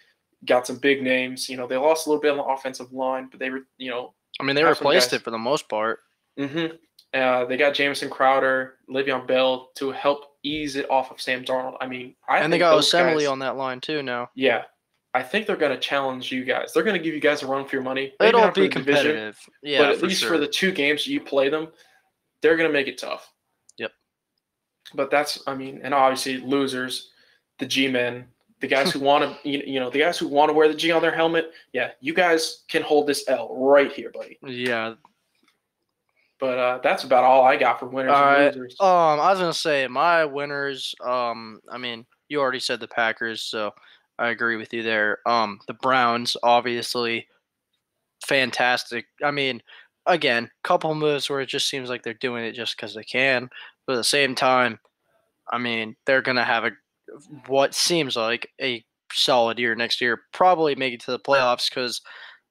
Got some big names. They lost a little bit on the offensive line, but they were, I mean, they replaced it for the most part. Mm-hmm. They got Jamison Crowder, Le'Veon Bell to help ease it off of Sam Darnold. I mean, and they got Assembly on that line too now. Yeah. I think they're going to challenge you guys. They're going to give you guys a run for your money. Maybe it'll be competitive. But at least for the 2 games you play them, they're going to make it tough. Yep. But that's, I mean, and obviously losers, the G-men, the guys who want to, the guys who want to wear the G on their helmet. Yeah, you guys can hold this L right here, buddy. Yeah. But that's about all I got for winners and losers. I was going to say my winners, I mean, you already said the Packers, so I agree with you there. The Browns, obviously, fantastic. I mean, again, couple moves where it just seems like they're doing it just because they can. But at the same time, I mean, they're going to have what seems like a solid year next year. Probably make it to the playoffs because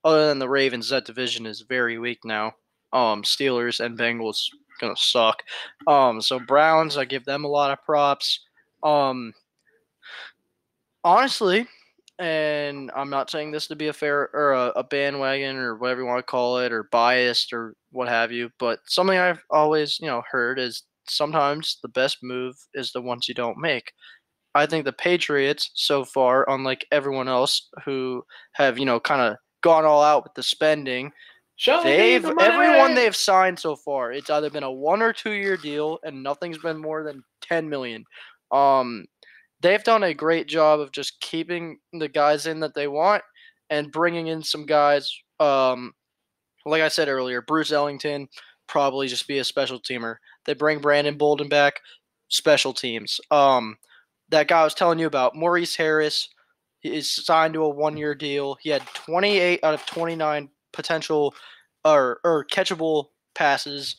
other than the Ravens, that division is very weak now. Steelers and Bengals going to suck. So Browns, I give them a lot of props. Honestly, and I'm not saying this to be a fair or a bandwagon or whatever you want to call it or biased or what have you, but something I've always, heard is sometimes the best move is the ones you don't make. I think the Patriots so far, unlike everyone else who have, kind of gone all out with the spending, everyone they've signed so far, it's either been a 1 or 2 year deal and nothing's been more than $10 million. They've done a great job of just keeping the guys in that they want and bringing in some guys. Like I said earlier, Bruce Ellington probably just be a special teamer. They bring Brandon Bolden back, special teams. That guy I was telling you about, Maurice Harris, is signed to a 1 year deal. He had 28 out of 29 potential or catchable passes.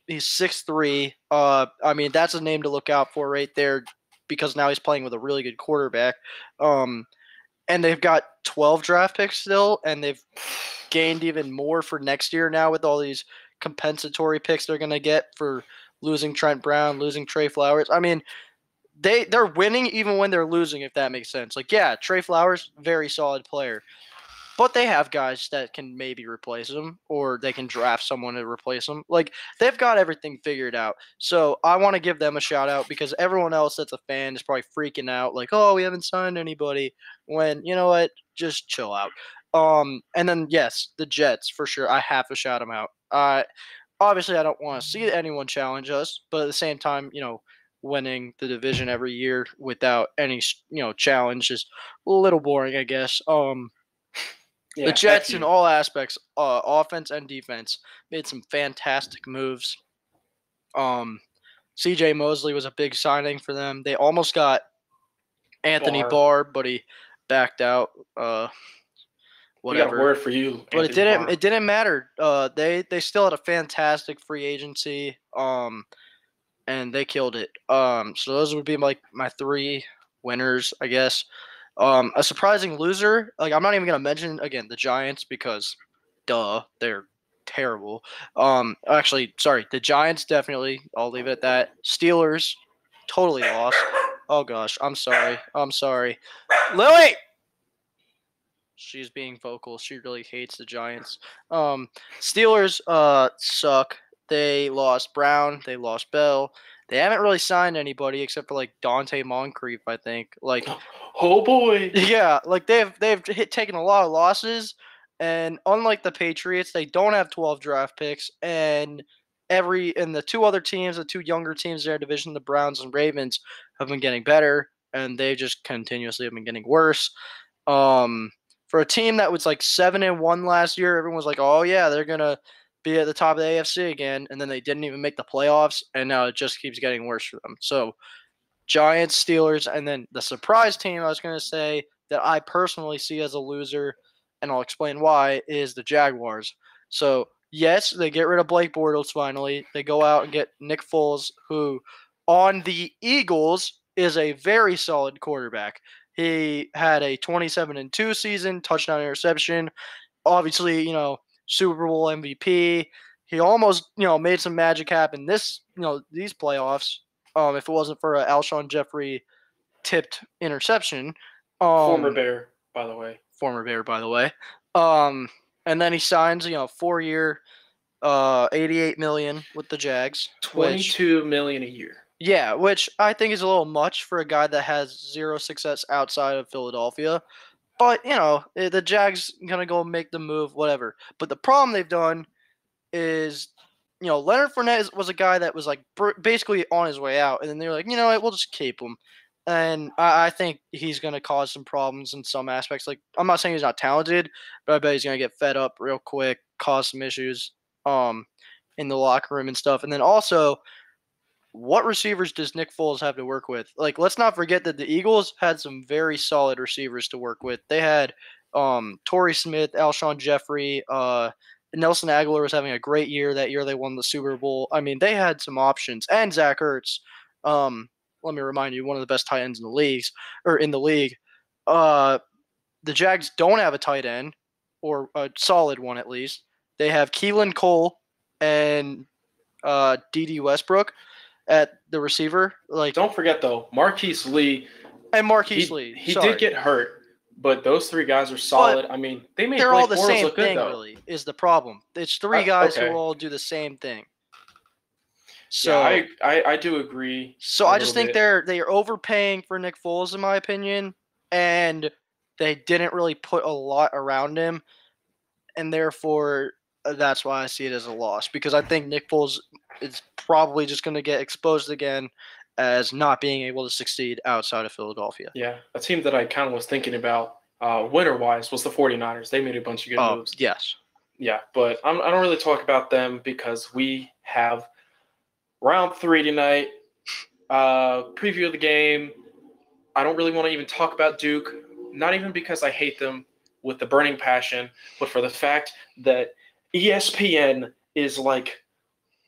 He's 6'3". I mean, that's a name to look out for right there because now he's playing with a really good quarterback. And they've got 12 draft picks still, and they've gained even more for next year now with all these compensatory picks they're going to get for losing Trent Brown, losing Trey Flowers. I mean, they're winning even when they're losing, if that makes sense. Like, yeah, Trey Flowers, very solid player. But they have guys that can maybe replace him, or they can draft someone to replace him. Like, they've got everything figured out. So I want to give them a shout out because everyone else that's a fan is probably freaking out, like, oh, we haven't signed anybody. When, you know what, just chill out. And then, yes, the Jets, for sure. I have to shout them out. Obviously, I don't want to see anyone challenge us, but at the same time, winning the division every year without any, challenge is a little boring, I guess. The Jets in all aspects, offense and defense, made some fantastic moves. C.J. Mosley was a big signing for them. They almost got Anthony Barr, but he backed out. Whatever. We got a word for you, but it didn't matter. They still had a fantastic free agency. And they killed it. So those would be like my 3 winners, I guess. A surprising loser, like I'm not even gonna mention again the Giants because, they're terrible. Actually, sorry, the Giants definitely. I'll leave it at that. Steelers, totally lost. Oh gosh, I'm sorry, Lily. She's being vocal. She really hates the Giants. Steelers, suck. They lost Brown. They lost Bell. They haven't really signed anybody except for like Dante Moncrief, I think. Like, oh boy, yeah, like they've taken a lot of losses, and unlike the Patriots, they don't have 12 draft picks, and the 2 other teams, the 2 younger teams in their division, the Browns and Ravens, have been getting better, and they just continuously have been getting worse. For a team that was like 7-1 last year, everyone was like, oh yeah, they're gonna be at the top of the AFC again, and then they didn't even make the playoffs, and now it just keeps getting worse for them. So, Giants, Steelers, and then the surprise team I was going to say that I personally see as a loser, and I'll explain why, is the Jaguars. So, yes, they get rid of Blake Bortles finally. They go out and get Nick Foles, who on the Eagles is a very solid quarterback. He had a 27-2 season, touchdown interception. Obviously, Super Bowl MVP. He almost, made some magic happen these playoffs. If it wasn't for Alshon Jeffrey tipped interception. Former Bear, by the way. And then he signs, 4-year, $88 million with the Jags. $22 million a year. Yeah, which I think is a little much for a guy that has zero success outside of Philadelphia. But, the Jags gonna go make the move, whatever. But the problem they've done is, Leonard Fournette was a guy that was like basically on his way out, and then they were like, you know what, we'll just keep him. And I think he's gonna cause some problems in some aspects. Like, I'm not saying he's not talented, but I bet he's gonna get fed up real quick, cause some issues, in the locker room and stuff. And then also, what receivers does Nick Foles have to work with? Like, let's not forget that the Eagles had some very solid receivers to work with. They had Torrey Smith, Alshon Jeffrey, Nelson Aguilar was having a great year that year. They won the Super Bowl. I mean, they had some options. And Zach Ertz, let me remind you, one of the best tight ends in the league. The Jags don't have a tight end, or a solid one at least. They have Keelan Cole and D.D. Westbrook at the receiver. Like, don't forget though, Marquise Lee. He did get hurt, but those three guys are solid. But I mean, they made they're Blake all the Bortles same look good, thing. though. Really, is the problem. It's three guys okay. who all do the same thing. So yeah, I do agree. So I just think they are overpaying for Nick Foles, in my opinion, and they didn't really put a lot around him, and therefore that's why I see it as a loss, because I think Nick Foles is probably just going to get exposed again as not being able to succeed outside of Philadelphia. Yeah, a team that I kind of was thinking about winner-wise was the 49ers. They made a bunch of good moves. Yes. Yeah, but I don't really talk about them because we have round 3 tonight. Preview of the game. I don't really want to even talk about Duke, not even because I hate them with the burning passion, but for the fact that ESPN is like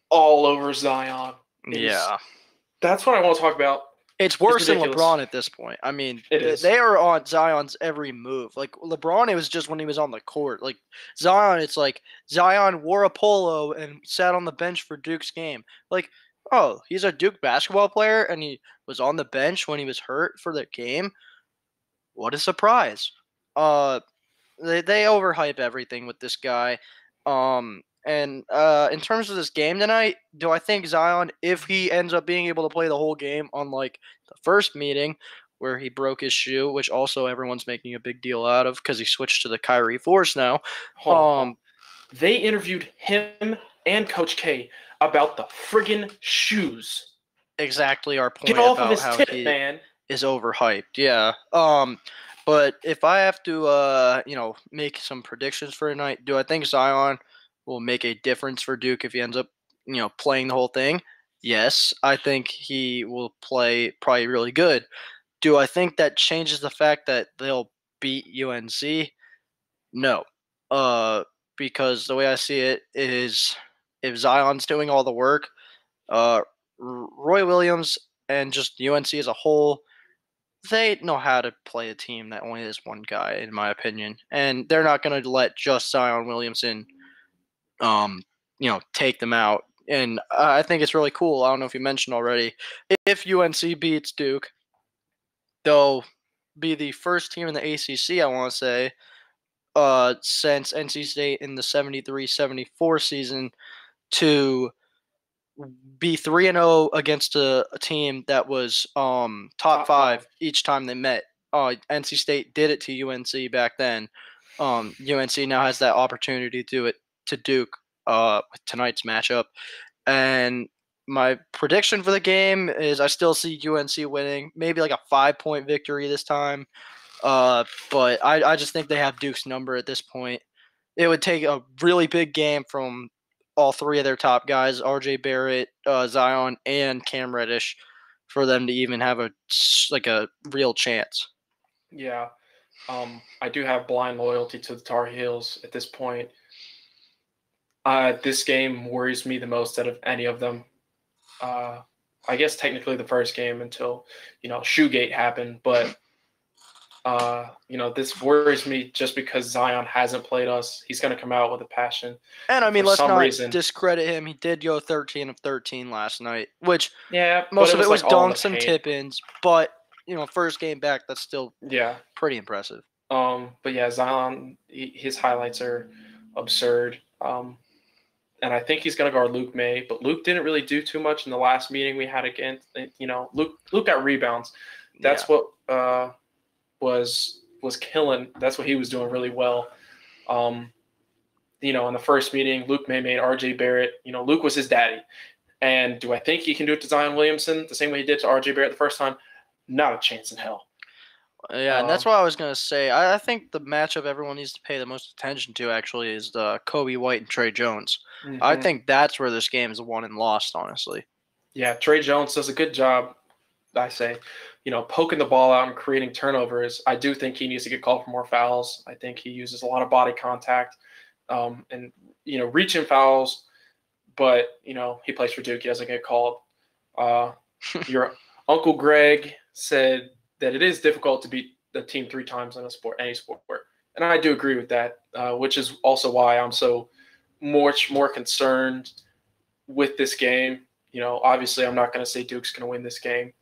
all over Zion. Yeah. That's what I want to talk about. It's worse than LeBron at this point. I mean, they are on Zion's every move. Like, LeBron, it was just when he was on the court. Like, Zion, it's like Zion wore a polo and sat on the bench for Duke's game. Like, oh, he's a Duke basketball player and he was on the bench when he was hurt for the game? What a surprise. They overhype everything with this guy. And in terms of this game tonight, do I think Zion, if he ends up being able to play the whole game, unlike the first meeting where he broke his shoe, which also everyone's making a big deal out of because he switched to the Kyrie Force now. They interviewed him and Coach K about the friggin' shoes. Exactly our point. Get off about of his how tip, he man. Is overhyped. Yeah. But if I have to, make some predictions for tonight, do I think Zion will make a difference for Duke if he ends up, playing the whole thing? Yes, I think he will play probably really good. Do I think that changes the fact that they'll beat UNC? No. Because the way I see it is, if Zion's doing all the work, Roy Williams and just UNC as a whole, they know how to play a team that only has one guy, in my opinion. And they're not going to let just Zion Williamson, take them out. And I think it's really cool. I don't know if you mentioned already, if UNC beats Duke, they'll be the first team in the ACC, I want to say, since NC State in the 73-74 season to be 3-0 against a team that was top five each time they met. NC State did it to UNC back then. UNC now has that opportunity to do it to Duke with tonight's matchup. And my prediction for the game is I still see UNC winning, maybe like a 5-point victory this time. But I just think they have Duke's number at this point. It would take a really big game from all three of their top guys, RJ Barrett, Zion, and Cam Reddish, for them to even have a real chance. Yeah. I do have blind loyalty to the Tar Heels at this point. This game worries me the most out of any of them. I guess technically the first game until, Shoegate happened. But, this worries me just because Zion hasn't played us. He's going to come out with a passion. And, I mean, For let's some not reason- discredit him. He did go 13 of 13 last night, which Yeah, most but of it was like all in the dunks and paint. tip-ins. But, first game back, that's still Yeah. pretty impressive. But yeah, Zion, his highlights are absurd. And I think he's going to guard Luke May, but Luke didn't really do too much in the last meeting we had against. Luke got rebounds. That's what was killing. That's what he was doing really well. In the first meeting, Luke May made RJ Barrett. Luke was his daddy. And do I think he can do it to Zion Williamson the same way he did to RJ Barrett the first time? Not a chance in hell. Yeah, and that's what I was going to say. I think the matchup everyone needs to pay the most attention to, actually, is the Kobe White and Trey Jones. Mm-hmm. I think that's where this game is won and lost, honestly. Yeah, Trey Jones does a good job, I say, poking the ball out and creating turnovers. I do think he needs to get called for more fouls. I think he uses a lot of body contact and, reaching fouls. But, he plays for Duke. He doesn't get called. Your Uncle Greg said that it is difficult to beat the team 3 times in any sport. And I do agree with that, which is also why I'm so much more concerned with this game. Obviously I'm not going to say Duke's going to win this game.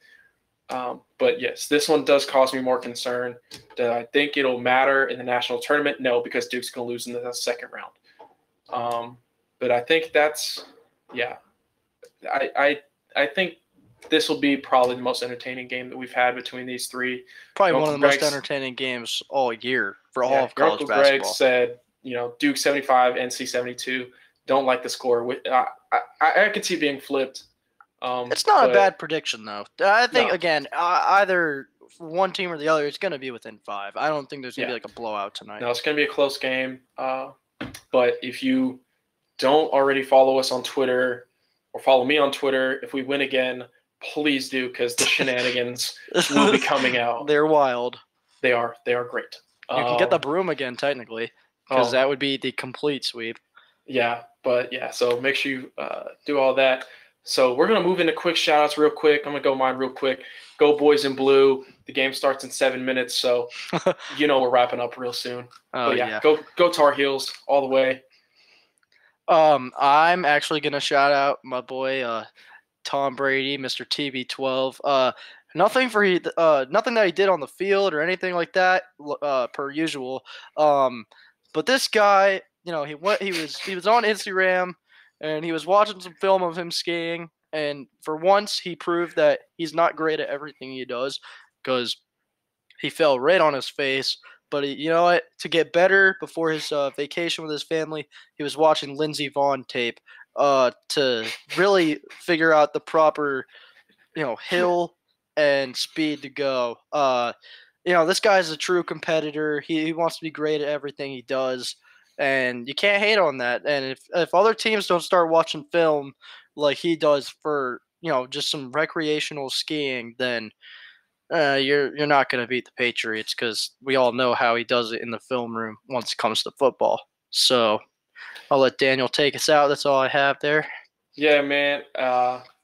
But yes, this one does cause me more concern. Do I think it'll matter in the national tournament? No, because Duke's going to lose in the second round. But I think that's, I think this will be probably the most entertaining game that we've had between these three. Probably one of the most entertaining games all year for all of college Uncle basketball. Greg said, Duke 75, NC 72. Don't like the score. I could see it being flipped. It's not a bad prediction, though. I think, again, either one team or the other, it's going to be within 5. I don't think there's going to be like a blowout tonight. No, it's going to be a close game. But if you don't already follow us on Twitter or follow me on Twitter, if we win again, please do, because the shenanigans will be coming out. They're wild. They are great. You can get the broom again, technically, because that would be the complete sweep. Yeah, so make sure you do all that. So we're going to move into quick shout-outs real quick. I'm going to go mine real quick. Go Boys in Blue. The game starts in 7 minutes, so we're wrapping up real soon. Go Tar Heels all the way. I'm actually going to shout out my boy Tom Brady, Mr. TB12. Nothing that he did on the field or anything like that, per usual. But this guy, he was on Instagram and he was watching some film of him skiing, and for once he proved that he's not great at everything he does, because he fell right on his face. But you know what? To get better before his vacation with his family, he was watching Lindsey Vonn tape to really figure out the proper, hill and speed to go. This guy's a true competitor. He wants to be great at everything he does, and you can't hate on that. And if other teams don't start watching film like he does for just some recreational skiing, then you're not going to beat the Patriots, because we all know how he does it in the film room once it comes to football. So I'll let Daniel take us out. That's all I have there. Yeah, man.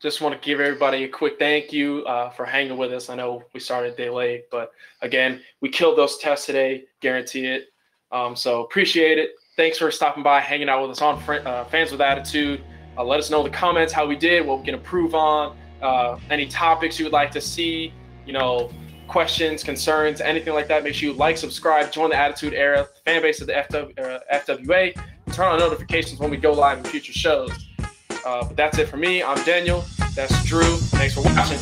Just want to give everybody a quick thank you for hanging with us. I know we started a day late, but again, we killed those tests today. Guarantee it. So appreciate it. Thanks for stopping by, hanging out with us on Fans with Attitude. Let us know in the comments how we did, what we can improve on, any topics you would like to see, questions, concerns, anything like that. Make sure you like, subscribe, join the Attitude Era, fan base of the FWA. Turn on notifications when we go live in future shows. But that's it for me. I'm Daniel. That's Drew. Thanks for watching.